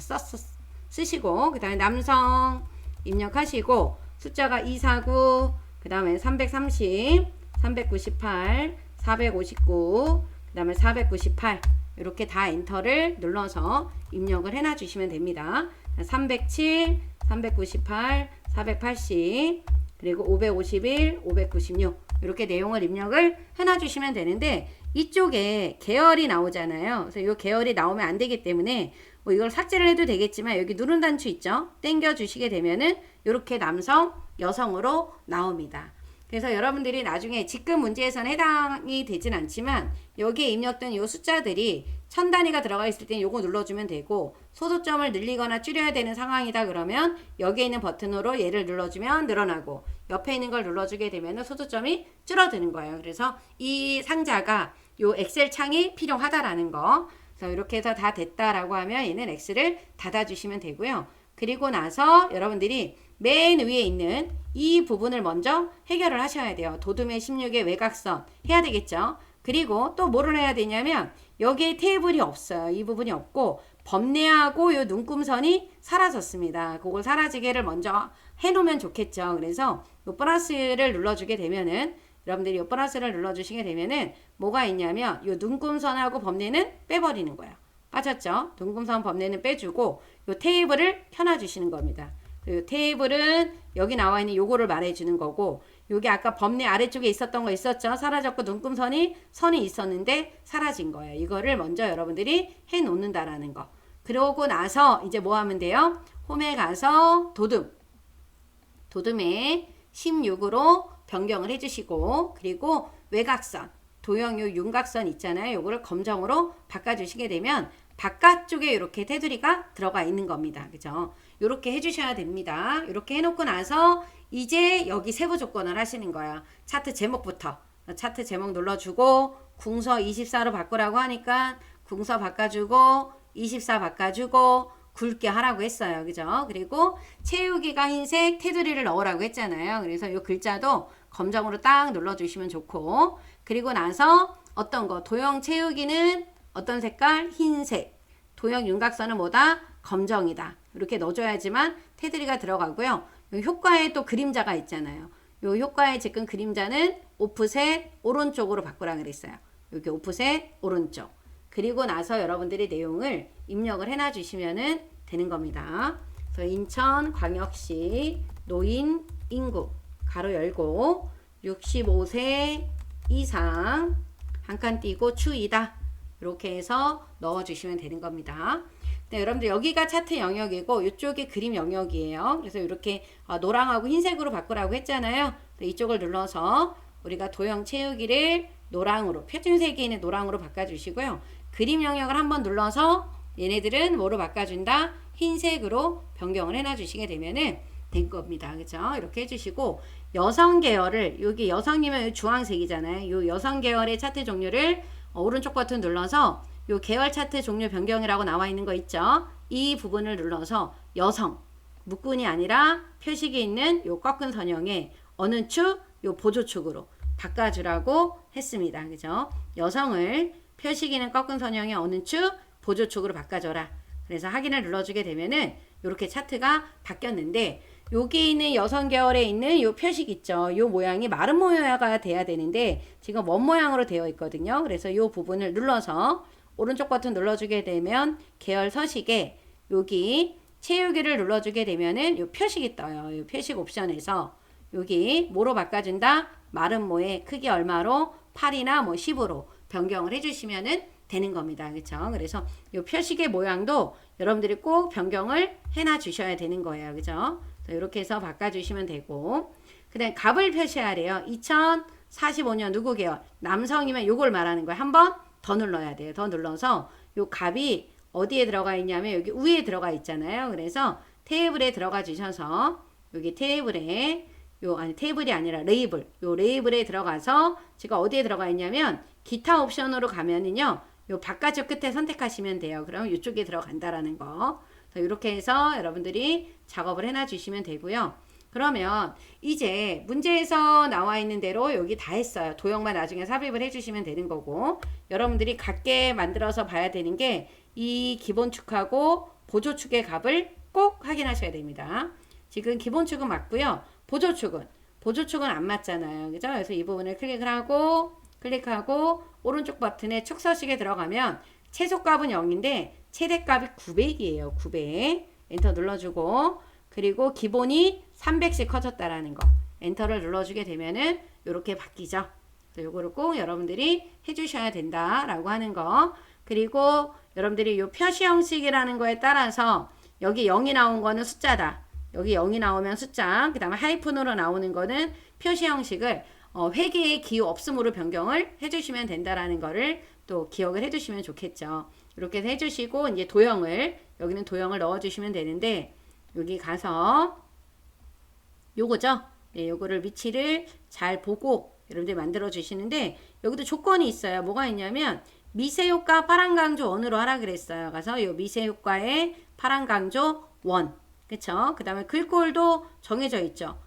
쓰시고 그 다음에 남성 입력하시고 숫자가 249, 그 다음에 330, 398, 459, 그 다음에 498 이렇게 다 엔터를 눌러서 입력을 해놔 주시면 됩니다. 307, 398, 480 그리고 551, 596 이렇게 내용을 입력을 해놔 주시면 되는데 이쪽에 계열이 나오잖아요. 그래서 이 계열이 나오면 안 되기 때문에 뭐 이걸 삭제를 해도 되겠지만 여기 누른 단추 있죠? 당겨 주시게 되면은 이렇게 남성, 여성으로 나옵니다. 그래서 여러분들이 나중에 지금 문제에서는 해당이 되진 않지만 여기에 입력된 이 숫자들이 1000단위가 들어가 있을 땐 요거 눌러주면 되고 소수점을 늘리거나 줄여야 되는 상황이다 그러면 여기에 있는 버튼으로 얘를 눌러주면 늘어나고 옆에 있는 걸 눌러주게 되면 소수점이 줄어드는 거예요. 그래서 이 상자가 요 엑셀 창이 필요하다라는 거. 그래서 이렇게 해서 다 됐다라고 하면 얘는 X를 닫아주시면 되고요. 그리고 나서 여러분들이 맨 위에 있는 이 부분을 먼저 해결을 하셔야 돼요. 도둠의 16의 외곽선 해야 되겠죠. 그리고 또 뭐를 해야 되냐면 여기에 테이블이 없어요. 이 부분이 없고 범례하고 요 눈금선이 사라졌습니다. 그걸 사라지게를 먼저 해놓으면 좋겠죠. 그래서 요 플러스를 눌러주게 되면은 여러분들이 요 플러스를 눌러주시게 되면은 뭐가 있냐면 요 눈금선하고 범례는 빼버리는 거예요. 빠졌죠? 눈금선 범례는 빼주고 요 테이블을 켜놔주시는 겁니다. 그 테이블은 여기 나와 있는 요거를 말해주는 거고 여기 아까 범례 아래쪽에 있었던 거 있었죠? 사라졌고 눈금선이 선이 있었는데 사라진 거예요. 이거를 먼저 여러분들이 해 놓는다라는 거. 그러고 나서 이제 뭐 하면 돼요? 홈에 가서 도둠에 16으로 변경을 해주시고 그리고 외곽선 도형 요 윤곽선 있잖아요. 요거를 검정으로 바꿔주시게 되면 바깥쪽에 이렇게 테두리가 들어가 있는 겁니다. 그죠? 이렇게 해주셔야 됩니다. 이렇게 해놓고 나서 이제 여기 세부 조건을 하시는 거야. 차트 제목부터. 차트 제목 눌러주고 궁서 24로 바꾸라고 하니까 궁서 바꿔주고 24 바꿔주고 굵게 하라고 했어요. 그죠? 그리고 채우기가 흰색 테두리를 넣으라고 했잖아요. 그래서 이 글자도 검정으로 딱 눌러주시면 좋고 그리고 나서 어떤 거 도형 채우기는 어떤 색깔? 흰색. 도형 윤곽선은 뭐다? 검정이다. 이렇게 넣어줘야지만 테두리가 들어가고요. 요 효과에 또 그림자가 있잖아요. 요 효과의 지금 그림자는 오프셋 오른쪽으로 바꾸라 그랬어요. 여기 오프셋 오른쪽. 그리고 나서 여러분들이 내용을 입력을 해놔 주시면 되는 겁니다. 그래서 인천광역시 노인 인구 가로 열고 65세 이상 한 칸 띄고 추이다. 이렇게 해서 넣어주시면 되는 겁니다. 네, 여러분들 여기가 차트 영역이고 이쪽이 그림 영역이에요. 그래서 이렇게 노랑하고 흰색으로 바꾸라고 했잖아요. 이쪽을 눌러서 우리가 도형 채우기를 노랑으로 표준색이 있는 노랑으로 바꿔주시고요. 그림 영역을 한번 눌러서 얘네들은 뭐로 바꿔준다? 흰색으로 변경을 해놔주시게 되면은 된 겁니다. 그죠? 이렇게 해주시고 여성 계열을 여기 여성이면 주황색이잖아요. 요 여성 계열의 차트 종류를 오른쪽 버튼 눌러서 요 계열 차트 종류 변경이라고 나와 있는 거 있죠? 이 부분을 눌러서 여성 묶군이 아니라 표식이 있는 요 꺾은 선형의 어느 축? 요 보조축으로 바꿔주라고 했습니다. 그죠? 여성을 표식이 있는 꺾은 선형의 어느 축? 보조축으로 바꿔줘라. 그래서 확인을 눌러주게 되면은 이렇게 차트가 바뀌었는데 여기 있는 여성 계열에 있는 요 표식 있죠. 요 모양이 마른 모양이 돼야 되는데 지금 원 모양으로 되어 있거든요. 그래서 요 부분을 눌러서 오른쪽 버튼 눌러주게 되면 계열 서식에 여기 채우기를 눌러주게 되면은 요 표식이 떠요. 요 표식 옵션에서 여기 뭐로 바꿔준다? 마른 모의 크기 얼마로 8이나 뭐 10으로 변경을 해주시면은 되는 겁니다. 그렇죠? 그래서 요 표식의 모양도 여러분들이 꼭 변경을 해놔 주셔야 되는 거예요. 그죠? 이렇게 해서 바꿔주시면 되고 그 다음에 값을 표시하래요. 2045년 누구 계열? 남성이면 요걸 말하는 거예요. 한 번 더 눌러야 돼요. 더 눌러서 요 값이 어디에 들어가 있냐면 여기 위에 들어가 있잖아요. 그래서 테이블에 들어가 주셔서 여기 테이블에 아니 테이블이 아니라 레이블 요 레이블에 들어가서 제가 어디에 들어가 있냐면 기타 옵션으로 가면은요 요 바깥쪽 끝에 선택하시면 돼요. 그럼 이쪽에 들어간다라는 거. 이렇게 해서 여러분들이 작업을 해놔 주시면 되고요. 그러면 이제 문제에서 나와 있는 대로 여기 다 했어요. 도형만 나중에 삽입을 해주시면 되는 거고 여러분들이 같게 만들어서 봐야 되는 게 이 기본축하고 보조축의 값을 꼭 확인하셔야 됩니다. 지금 기본축은 맞고요. 보조축은 안 맞잖아요. 그죠? 그래서 이 부분을 클릭하고 오른쪽 버튼에 축 서식에 들어가면 최소값은 0인데 최대값이 900이에요. 900. 엔터 눌러주고 그리고 기본이 300씩 커졌다라는 거. 엔터를 눌러주게 되면은 이렇게 바뀌죠. 요거를 꼭 여러분들이 해주셔야 된다라고 하는 거. 그리고 여러분들이 요 표시 형식이라는 거에 따라서 여기 0이 나온 거는 숫자다. 여기 0이 나오면 숫자. 그 다음에 하이픈으로 나오는 거는 표시 형식을 회계의 기호 없음으로 변경을 해주시면 된다라는 거를 또 기억을 해주시면 좋겠죠. 이렇게 해서 해주시고 이제 여기는 도형을 넣어주시면 되는데 여기 가서 요거죠. 네, 요거를 위치를 잘 보고 여러분들이 만들어 주시는데 여기도 조건이 있어요. 뭐가 있냐면 미세효과 파란강조 원으로 하라 그랬어요. 그래서 요 미세효과의 파란강조 원. 그쵸? 그 다음에 글꼴도 정해져 있죠.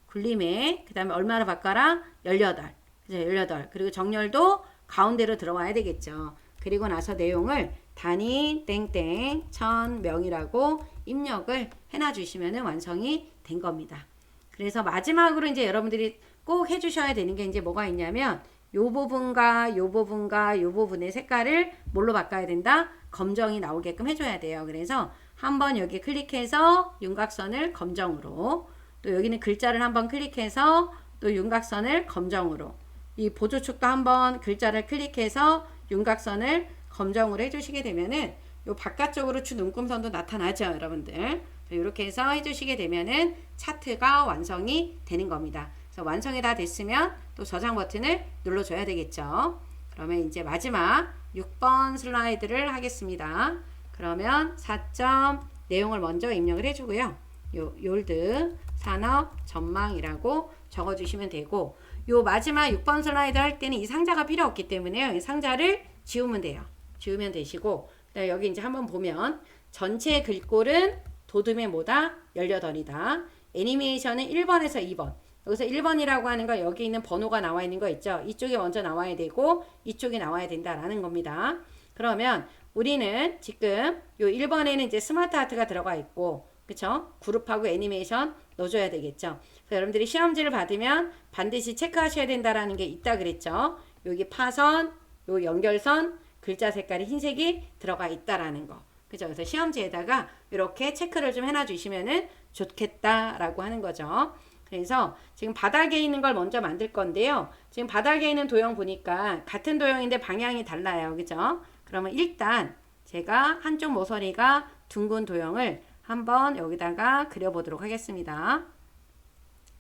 굴림에 그 다음에 얼마로 바꿔라? 18. 그죠? 18. 그리고 정렬도 가운데로 들어와야 되겠죠. 그리고 나서 내용을 단위 땡땡 1000명이라고 입력을 해놔 주시면 완성이 된 겁니다. 그래서 마지막으로 이제 여러분들이 꼭 해주셔야 되는 게 이제 뭐가 있냐면 요 부분과 요 부분과 요 부분의 색깔을 뭘로 바꿔야 된다? 검정이 나오게끔 해줘야 돼요. 그래서 한번 여기 클릭해서 윤곽선을 검정으로 또 여기는 글자를 한번 클릭해서 또 윤곽선을 검정으로 이 보조축도 한번 글자를 클릭해서 윤곽선을 검정으로 해주시게 되면은 요 바깥쪽으로 주 눈금선도 나타나죠, 여러분들. 이렇게 해서 해주시게 되면은 차트가 완성이 되는 겁니다. 그래서 완성이 다 됐으면 또 저장 버튼을 눌러줘야 되겠죠. 그러면 이제 마지막 6번 슬라이드를 하겠습니다. 그러면 4점 내용을 먼저 입력을 해주고요. 욜드 산업 전망이라고 적어주시면 되고 요 마지막 6번 슬라이드 할 때는 이 상자가 필요 없기 때문에요. 이 상자를 지우면 돼요. 지우면 되시고 여기 이제 한번 보면 전체 글꼴은 도둠의 뭐다? 18이다. 애니메이션은 1번에서 2번. 여기서 1번이라고 하는 거 여기 있는 번호가 나와 있는 거 있죠? 이쪽에 먼저 나와야 되고 이쪽에 나와야 된다라는 겁니다. 그러면 우리는 지금 요 1번에는 이제 스마트 아트가 들어가 있고 그쵸? 그룹하고 애니메이션 넣어줘야 되겠죠? 그래서 여러분들이 시험지를 받으면 반드시 체크하셔야 된다라는 게 있다 그랬죠? 여기 파선, 요 연결선, 글자 색깔이 흰색이 들어가 있다라는 거. 그죠? 그래서 시험지에다가 이렇게 체크를 좀 해놔 주시면은 좋겠다라고 하는 거죠. 그래서 지금 바닥에 있는 걸 먼저 만들 건데요. 지금 바닥에 있는 도형 보니까 같은 도형인데 방향이 달라요. 그죠? 그러면 일단 제가 한쪽 모서리가 둥근 도형을 한번 여기다가 그려보도록 하겠습니다.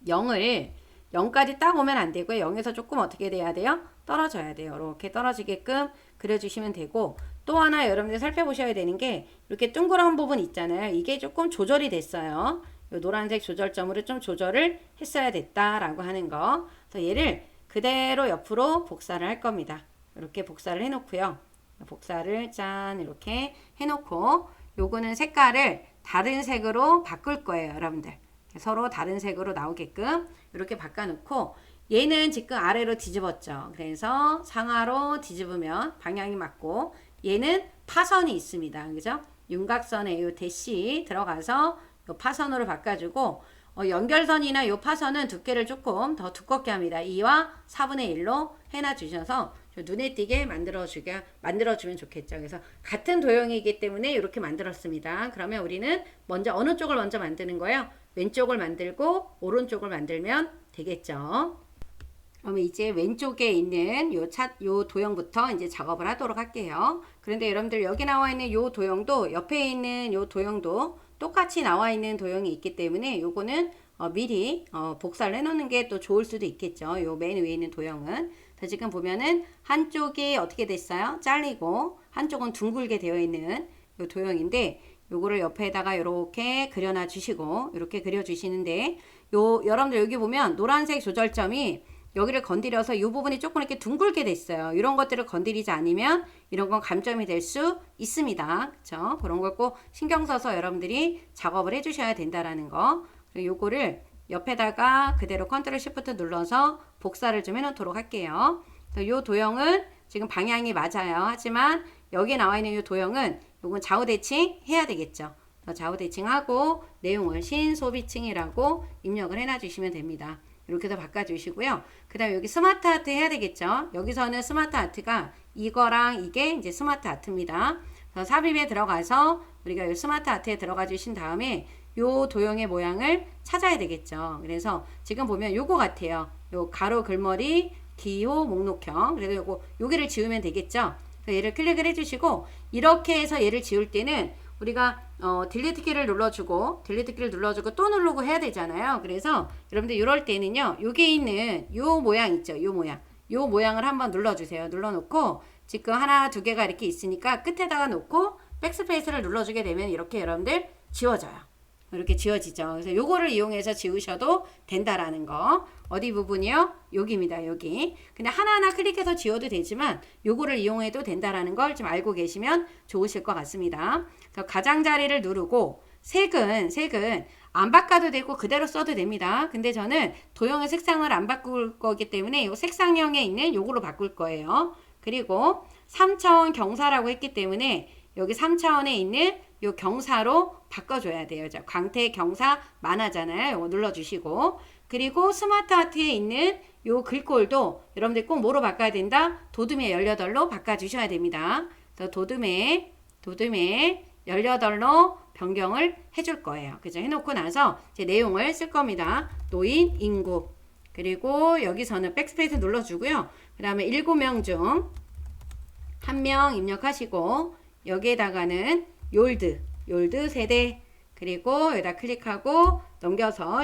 0까지 딱 오면 안 되고요. 0에서 조금 어떻게 돼야 돼요? 떨어져야 돼요. 이렇게 떨어지게끔 그려주시면 되고 또 하나 여러분들 살펴보셔야 되는 게 이렇게 둥그런 부분 있잖아요. 이게 조금 조절이 됐어요. 요 노란색 조절점으로 좀 조절을 했어야 됐다라고 하는 거. 그래서 얘를 그대로 옆으로 복사를 할 겁니다. 이렇게 복사를 해놓고요. 복사를 짠 이렇게 해놓고 요거는 색깔을 다른 색으로 바꿀 거예요. 여러분들. 서로 다른 색으로 나오게끔 이렇게 바꿔놓고 얘는 지금 아래로 뒤집었죠. 그래서 상하로 뒤집으면 방향이 맞고 얘는 파선이 있습니다. 그죠? 윤곽선에 이 대시 들어가서 요 파선으로 바꿔주고 연결선이나 요 파선은 두께를 조금 더 두껍게 합니다. 2와 4분의 1로 해놔 주셔서 눈에 띄게 만들어주면 좋겠죠. 그래서 같은 도형이기 때문에 이렇게 만들었습니다. 그러면 우리는 먼저 어느 쪽을 먼저 만드는 거예요? 왼쪽을 만들고 오른쪽을 만들면 되겠죠. 그러면 이제 왼쪽에 있는 요 도형부터 이제 작업을 하도록 할게요. 그런데 여러분들 여기 나와 있는 요 도형도 옆에 있는 요 도형도 똑같이 나와 있는 도형이 있기 때문에 요거는 미리 복사를 해 놓는 게 또 좋을 수도 있겠죠. 요 맨 위에 있는 도형은. 지금 보면은 한쪽이 어떻게 됐어요? 잘리고 한쪽은 둥글게 되어 있는 요 도형인데 요거를 옆에다가 이렇게 그려놔 주시고 이렇게 그려 주시는데 여러분들 여기 보면 노란색 조절점이 여기를 건드려서 이 부분이 조금 이렇게 둥글게 됐어요. 이런 것들을 건드리지 않으면 이런 건 감점이 될 수 있습니다. 그쵸? 그런 걸 꼭 신경 써서 여러분들이 작업을 해 주셔야 된다라는 거. 요거를 옆에다가 그대로 컨트롤 시프트 눌러서 복사를 좀 해 놓도록 할게요. 이 도형은 지금 방향이 맞아요. 하지만 여기에 나와 있는 이 도형은 요건 좌우 대칭 해야 되겠죠. 좌우 대칭하고 내용을 신소비층이라고 입력을 해놔 주시면 됩니다. 이렇게 해서 바꿔주시고요. 그 다음에 여기 스마트 아트 해야 되겠죠. 여기서는 스마트 아트가 이거랑 이게 이제 스마트 아트입니다. 그래서 삽입에 들어가서 우리가 이 스마트 아트에 들어가 주신 다음에 요 도형의 모양을 찾아야 되겠죠. 그래서 지금 보면 요거 같아요. 요 가로 글머리 기호 목록형. 그래서 요기를 지우면 되겠죠. 그래서 얘를 클릭을 해주시고 이렇게 해서 얘를 지울 때는 우리가 딜리트 키를 눌러주고 또 누르고 해야 되잖아요. 그래서 여러분들 이럴 때는요. 여기 있는 요 모양 있죠. 요 모양을 한번 눌러주세요. 눌러놓고 지금 하나 두 개가 이렇게 있으니까 끝에다가 놓고 백스페이스를 눌러주게 되면 이렇게 여러분들 지워져요. 이렇게 지워지죠. 그래서 요거를 이용해서 지우셔도 된다라는 거. 어디 부분이요? 여기입니다. 여기. 근데 하나하나 클릭해서 지워도 되지만 요거를 이용해도 된다라는 걸 좀 알고 계시면 좋으실 것 같습니다. 그래서 가장자리를 누르고 색은 안 바꿔도 되고 그대로 써도 됩니다. 근데 저는 도형의 색상을 안 바꿀 거기 때문에 요 색상형에 있는 요거로 바꿀 거예요. 그리고 3차원 경사라고 했기 때문에 여기 3차원에 있는 요 경사로 바꿔줘야 돼요. 자, 광택 경사 만하잖아요. 요거 눌러주시고 그리고 스마트 아트에 있는 요 글꼴도 여러분들 꼭 뭐로 바꿔야 된다? 도둠의 18로 바꿔주셔야 됩니다. 그래서 도둠의 18로 변경을 해줄 거예요. 그죠? 해놓고 나서 이제 내용을 쓸 겁니다. 노인, 인구 그리고 여기서는 백스페이스 눌러주고요. 그 다음에 7명 중 1명 입력하시고 여기에다가는 욜드 세대 그리고 여기다 클릭하고 넘겨서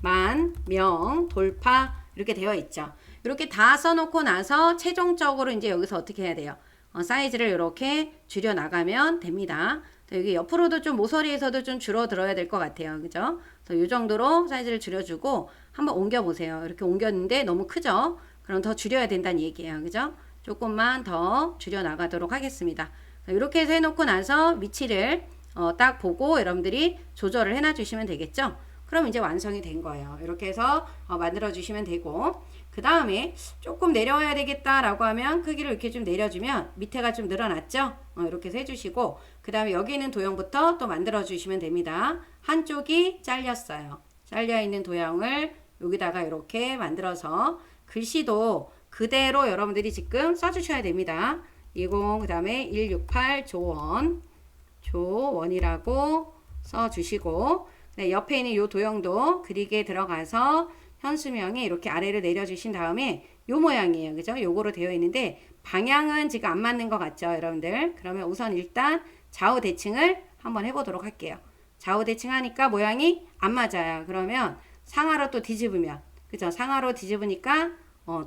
600만 명 돌파 이렇게 되어 있죠. 이렇게 다 써놓고 나서 최종적으로 이제 여기서 어떻게 해야 돼요? 사이즈를 이렇게 줄여 나가면 됩니다. 여기 옆으로도 좀 모서리에서도 좀 줄어들어야 될 것 같아요. 그죠? 그래서 이 정도로 사이즈를 줄여주고 한번 옮겨보세요. 이렇게 옮겼는데 너무 크죠? 그럼 더 줄여야 된다는 얘기예요. 그죠? 조금만 더 줄여 나가도록 하겠습니다. 이렇게 해서 해놓고 나서 위치를 딱 보고 여러분들이 조절을 해놔 주시면 되겠죠. 그럼 이제 완성이 된 거예요. 이렇게 해서 만들어 주시면 되고 그 다음에 조금 내려와야 되겠다라고 하면 크기를 이렇게 좀 내려주면 밑에가 좀 늘어났죠. 이렇게 해서 해주시고 그 다음에 여기 있는 도형부터 또 만들어 주시면 됩니다. 한쪽이 잘렸어요. 잘려있는 도형을 여기다가 이렇게 만들어서 글씨도 그대로 여러분들이 지금 써주셔야 됩니다. 20 그 다음에 168 조원이라고 써주시고 네, 옆에 있는 요 도형도 그리게 들어가서 현수명에 이렇게 아래로 내려주신 다음에 요 모양이에요. 그죠? 요거로 되어 있는데 방향은 지금 안 맞는 것 같죠? 여러분들. 그러면 우선 일단 좌우 대칭을 한번 해보도록 할게요. 좌우 대칭하니까 모양이 안 맞아요. 그러면 상하로 또 뒤집으면 그죠? 상하로 뒤집으니까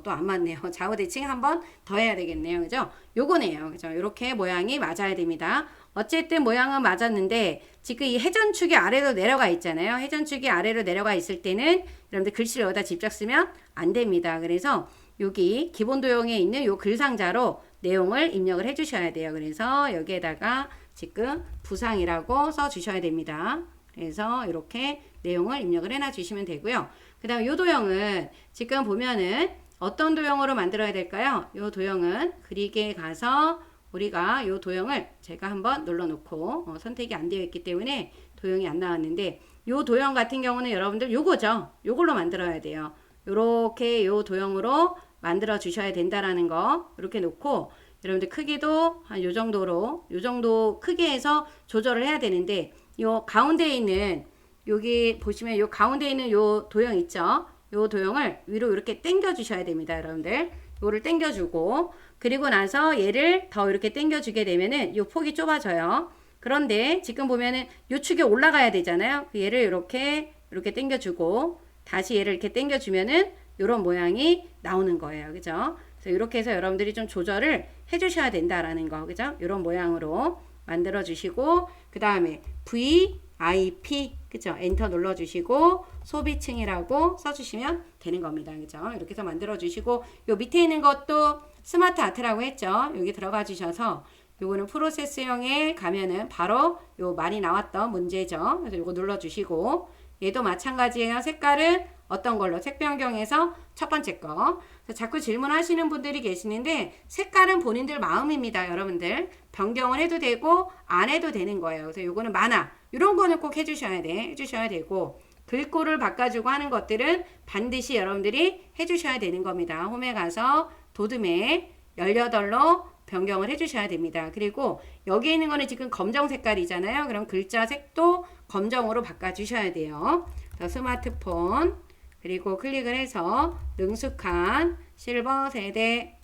또 안 맞네요. 좌우 대칭 한번 더 해야 되겠네요. 그죠? 요거네요. 그죠? 요렇게 모양이 맞아야 됩니다. 어쨌든 모양은 맞았는데 지금 이 회전축이 아래로 내려가 있잖아요. 회전축이 아래로 내려가 있을 때는 여러분들 글씨를 여기다 직접 쓰면 안 됩니다. 그래서 여기 기본 도형에 있는 요 글상자로 내용을 입력을 해 주셔야 돼요. 그래서 여기에다가 지금 부상이라고 써 주셔야 됩니다. 그래서 이렇게 내용을 입력을 해놔 주시면 되고요. 그 다음 요 도형은 지금 보면은 어떤 도형으로 만들어야 될까요? 요 도형은 그리기에 가서 우리가 요 도형을 제가 한번 눌러놓고 선택이 안 되어 있기 때문에 도형이 안 나왔는데 요 도형 같은 경우는 여러분들 요거죠. 요걸로 만들어야 돼요. 요렇게 요 도형으로 만들어 주셔야 된다라는 거 이렇게 놓고 여러분들 크기도 한 요 정도로 요 정도 크기에서 조절을 해야 되는데 요 가운데에 있는 여기 보시면 요 가운데 있는 요 도형 있죠? 요 도형을 위로 이렇게 당겨 주셔야 됩니다, 여러분들. 요를 당겨 주고 그리고 나서 얘를 더 이렇게 당겨 주게 되면은 요 폭이 좁아져요. 그런데 지금 보면은 요 축이 올라가야 되잖아요. 얘를 이렇게 당겨 주고 다시 얘를 이렇게 당겨 주면은 요런 모양이 나오는 거예요. 그죠? 그래서 이렇게 해서 여러분들이 좀 조절을 해 주셔야 된다라는 거. 그죠? 요런 모양으로 만들어 주시고 그다음에 VIP 그죠? 엔터 눌러 주시고 소비층이라고 써 주시면 되는 겁니다. 그죠? 이렇게 해서 만들어 주시고 요 밑에 있는 것도 스마트 아트라고 했죠? 여기 들어가 주셔서 요거는 프로세스형에 가면은 바로 요 많이 나왔던 문제죠. 그래서 요거 눌러 주시고 얘도 마찬가지예요. 색깔은 어떤 걸로? 색 변경해서 첫 번째 거. 자꾸 질문하시는 분들이 계시는데 색깔은 본인들 마음입니다. 여러분들. 변경을 해도 되고 안 해도 되는 거예요. 그래서 요거는 만화. 이런 거는 꼭 해주셔야 돼. 해주셔야 되고 글꼴을 바꿔주고 하는 것들은 반드시 여러분들이 해주셔야 되는 겁니다. 홈에 가서 도둠에 18로 변경을 해주셔야 됩니다. 그리고 여기 있는 거는 지금 검정 색깔이잖아요. 그럼 글자 색도 검정으로 바꿔주셔야 돼요. 스마트폰 그리고 클릭을 해서 능숙한 실버 세대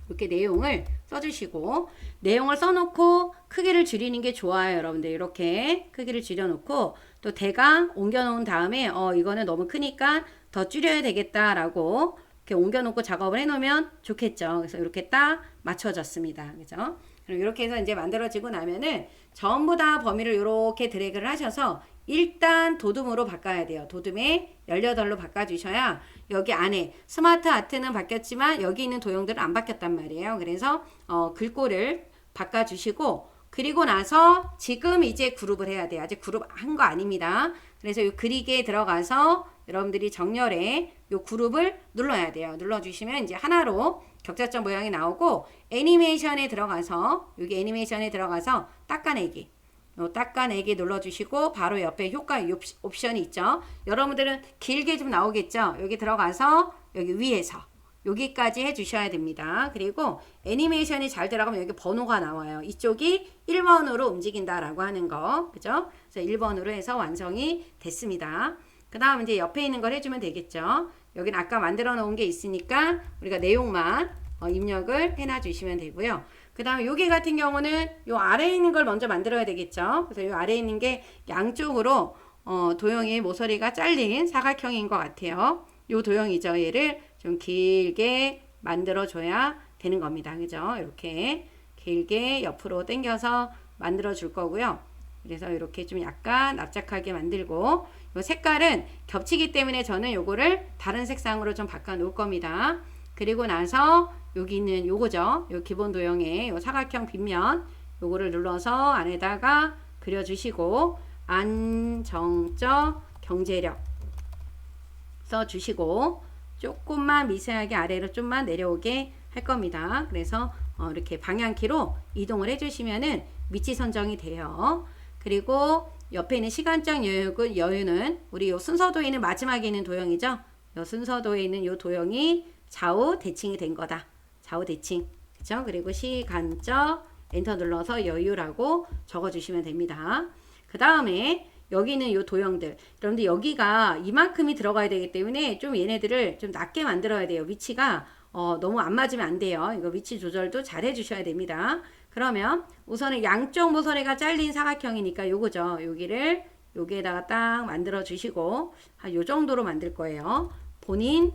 이렇게 내용을 써주시고 내용을 써놓고 크기를 줄이는 게 좋아요. 여러분들 이렇게 크기를 줄여놓고 또 대강 옮겨놓은 다음에 이거는 너무 크니까 더 줄여야 되겠다라고 이렇게 옮겨놓고 작업을 해놓으면 좋겠죠. 그래서 이렇게 딱 맞춰졌습니다. 그죠? 그럼 이렇게 해서 이제 만들어지고 나면은 전부 다 범위를 이렇게 드래그를 하셔서 일단 도둠으로 바꿔야 돼요. 도둠에 18로 바꿔주셔야 여기 안에 스마트 아트는 바뀌었지만 여기 있는 도형들은 안 바뀌었단 말이에요. 그래서 글꼴을 바꿔주시고 그리고 나서 지금 이제 그룹을 해야 돼요. 아직 그룹 한 거 아닙니다. 그래서 이 그리기에 들어가서 여러분들이 정렬에 이 그룹을 눌러야 돼요. 눌러주시면 이제 하나로 격자점 모양이 나오고 애니메이션에 들어가서 여기 애니메이션에 들어가서 닦아내기 닦아내기 눌러주시고 바로 옆에 효과 옵션이 있죠. 여러분들은 길게 좀 나오겠죠. 여기 들어가서 여기 위에서 여기까지 해주셔야 됩니다. 그리고 애니메이션이 잘 들어가면 여기 번호가 나와요. 이쪽이 1번으로 움직인다라고 하는 거. 그죠? 그래서 1번으로 해서 완성이 됐습니다. 그 다음 이제 옆에 있는 걸 해주면 되겠죠. 여기는 아까 만들어 놓은 게 있으니까 우리가 내용만 입력을 해놔 주시면 되고요. 그 다음에 여기 같은 경우는 요 아래에 있는 걸 먼저 만들어야 되겠죠. 그래서 요 아래에 있는 게 양쪽으로 도형의 모서리가 잘린 사각형인 것 같아요. 요 도형이죠. 얘를 좀 길게 만들어 줘야 되는 겁니다. 그죠? 이렇게 길게 옆으로 당겨서 만들어 줄 거고요. 그래서 이렇게 좀 약간 납작하게 만들고 요 색깔은 겹치기 때문에 저는 요거를 다른 색상으로 좀 바꿔 놓을 겁니다. 그리고 나서 여기 있는 요거죠. 요 기본 도형의 요 사각형 빗면 요거를 눌러서 안에다가 그려주시고 안정적 경제력 써주시고 조금만 미세하게 아래로 좀만 내려오게 할 겁니다. 그래서 이렇게 방향키로 이동을 해주시면은 위치 선정이 돼요. 그리고 옆에 있는 시간적 여유는 우리 요 순서도에 있는 마지막에 있는 도형이죠. 요 순서도에 있는 요 도형이 좌우 대칭이 된 거다. 좌우 대칭. 그죠? 그리고 시간적 엔터 눌러서 여유라고 적어주시면 됩니다. 그 다음에 여기 있는 요 도형들. 여러분들 여기가 이만큼이 들어가야 되기 때문에 좀 얘네들을 좀 낮게 만들어야 돼요. 위치가 너무 안 맞으면 안 돼요. 이거 위치 조절도 잘 해주셔야 됩니다. 그러면 우선은 양쪽 모서리가 잘린 사각형이니까 요거죠. 여기를 여기에다가 딱 만들어 주시고 한 요 정도로 만들 거예요. 본인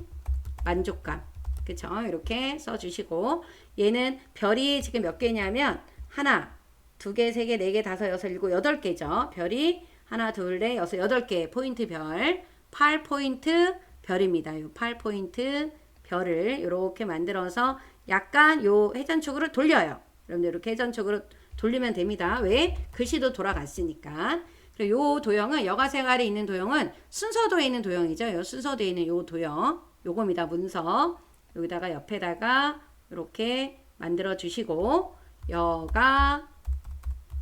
만족감. 그쵸? 이렇게 써주시고 얘는 별이 지금 몇 개냐면 하나, 두 개, 세 개, 네 개, 다섯, 여섯, 일곱, 여덟 개죠. 별이 하나, 둘, 넷, 여섯, 여덟 개 포인트 별, 8포인트 별입니다. 요 8포인트 별을 이렇게 만들어서 약간 요 회전축으로 돌려요. 여러분들 이렇게 회전축으로 돌리면 됩니다. 왜? 글씨도 돌아갔으니까. 그리고 요 도형은 여가생활에 있는 도형은 순서도에 있는 도형이죠. 요 순서도에 있는 요 도형 요겁니다. 문서 여기다가 옆에다가 이렇게 만들어 주시고 여가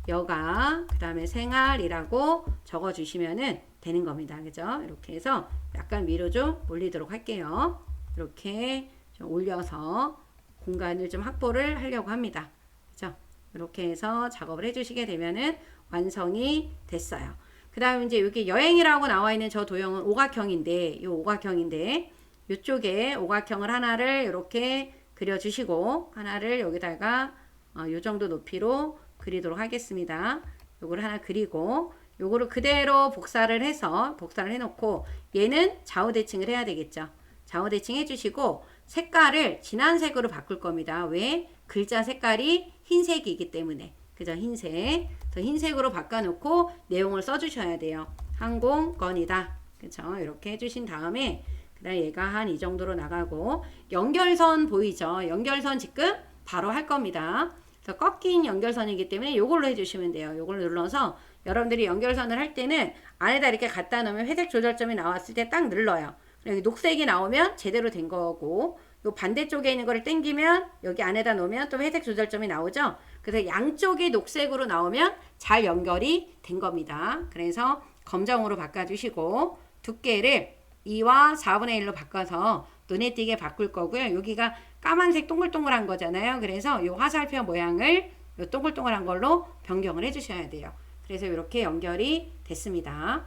여가, 그 다음에 생활이라고 적어주시면은 되는 겁니다. 그죠? 이렇게 해서 약간 위로 좀 올리도록 할게요. 이렇게 좀 올려서 공간을 좀 확보를 하려고 합니다. 그죠? 이렇게 해서 작업을 해주시게 되면은 완성이 됐어요. 그 다음에 이제 여기 여행이라고 나와 있는 저 도형은 오각형인데, 이 오각형인데, 이쪽에 오각형을 하나를 이렇게 그려주시고, 하나를 여기다가 요 정도 높이로 그리도록 하겠습니다. 요거를 하나 그리고, 요거를 그대로 복사를 해놓고, 얘는 좌우 대칭을 해야 되겠죠. 좌우 대칭 해주시고, 색깔을 진한 색으로 바꿀 겁니다. 왜? 글자 색깔이 흰색이기 때문에. 그죠? 흰색. 더 흰색으로 바꿔놓고 내용을 써주셔야 돼요. 항공권이다. 그죠? 이렇게 해주신 다음에, 그 다음에 얘가 한 이 정도로 나가고, 연결선 보이죠? 연결선 지금 바로 할 겁니다. 그래서 꺾인 연결선이기 때문에 요걸로 해주시면 돼요. 요걸 눌러서 여러분들이 연결선을 할 때는 안에다 이렇게 갖다 놓으면 회색 조절점이 나왔을 때 딱 눌러요. 여기 녹색이 나오면 제대로 된 거고, 요 반대쪽에 있는 거를 당기면 여기 안에다 놓으면 또 회색 조절점이 나오죠. 그래서 양쪽이 녹색으로 나오면 잘 연결이 된 겁니다. 그래서 검정으로 바꿔주시고 두께를 2와 4분의 1로 바꿔서 눈에 띄게 바꿀 거고요. 여기가 까만색 동글동글한 거잖아요. 그래서 요 화살표 모양을 요 동글동글한 걸로 변경을 해주셔야 돼요. 그래서 이렇게 연결이 됐습니다.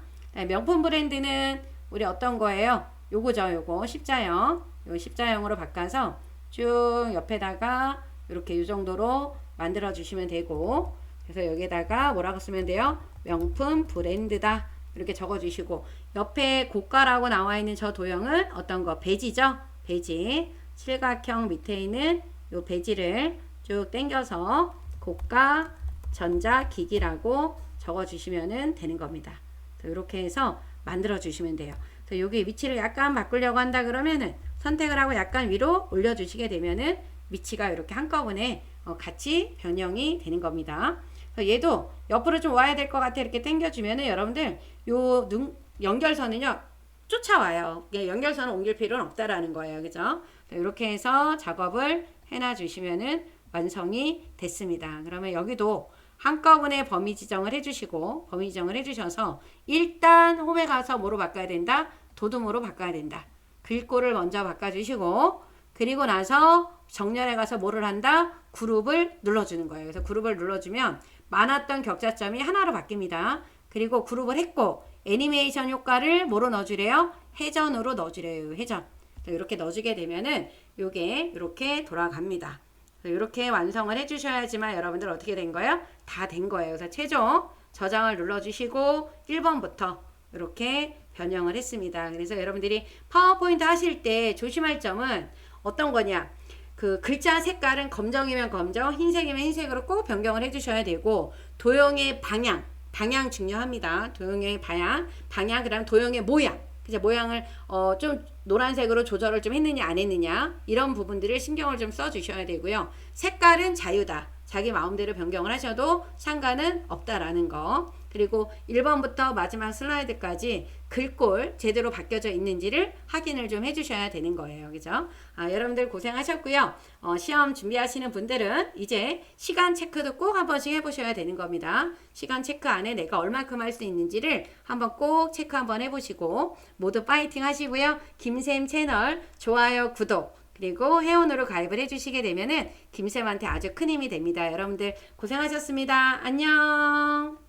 명품 브랜드는 우리 어떤 거예요? 요거죠. 요거 십자형. 요 십자형으로 바꿔서 쭉 옆에다가 이렇게 이 정도로 만들어 주시면 되고, 그래서 여기다가 뭐라고 쓰면 돼요? 명품 브랜드다. 이렇게 적어 주시고, 옆에 고가라고 나와 있는 저 도형은 어떤 거? 배지죠? 배지. 칠각형 밑에 있는 요 배지를 쭉 당겨서 고가 전자기기라고 적어 주시면 되는 겁니다. 이렇게 해서 만들어 주시면 돼요. 여기 위치를 약간 바꾸려고 한다 그러면은 선택을 하고 약간 위로 올려 주시게 되면은 위치가 이렇게 한꺼번에 같이 변형이 되는 겁니다. 얘도 옆으로 좀 와야 될 것 같아. 이렇게 당겨주면은 여러분들 요 연결선은요 쫓아와요. 연결선을 옮길 필요는 없다라는 거예요. 그죠? 이렇게 해서 작업을 해놔 주시면은 완성이 됐습니다. 그러면 여기도 한꺼번에 범위 지정을 해주시고, 범위 지정을 해주셔서 일단 홈에 가서 뭐로 바꿔야 된다? 도둠으로 바꿔야 된다. 글꼴을 먼저 바꿔주시고, 그리고 나서 정렬에 가서 뭐를 한다? 그룹을 눌러주는 거예요. 그래서 그룹을 눌러주면 많았던 격자점이 하나로 바뀝니다. 그리고 그룹을 했고, 애니메이션 효과를 뭐로 넣어주래요? 회전으로 넣어주래요. 회전. 이렇게 넣어주게 되면은 요게 이렇게 돌아갑니다. 이렇게 완성을 해주셔야지만 여러분들 어떻게 된 거예요? 다 된 거예요. 그래서 최종 저장을 눌러주시고 1번부터 이렇게 변형을 했습니다. 그래서 여러분들이 파워포인트 하실 때 조심할 점은 어떤 거냐? 그 글자 색깔은 검정이면 검정, 흰색이면 흰색으로 꼭 변경을 해주셔야 되고, 도형의 방향 중요합니다. 도형의 방향, 그다음 도형의 모양. 그죠? 모양을 좀 노란색으로 조절을 좀 했느냐 안 했느냐 이런 부분들을 신경을 좀 써주셔야 되고요. 색깔은 자유다. 자기 마음대로 변경을 하셔도 상관은 없다라는 거. 그리고 1번부터 마지막 슬라이드까지 글꼴 제대로 바뀌어져 있는지를 확인을 좀 해주셔야 되는 거예요. 그죠? 여러분들 고생하셨고요. 시험 준비하시는 분들은 이제 시간 체크도 꼭 한 번씩 해보셔야 되는 겁니다. 시간 체크 안에 내가 얼마큼 할 수 있는지를 한번 꼭 체크 한번 해보시고, 모두 파이팅 하시고요. 김쌤 채널 좋아요, 구독, 그리고 회원으로 가입을 해주시게 되면은 김쌤한테 아주 큰 힘이 됩니다. 여러분들 고생하셨습니다. 안녕.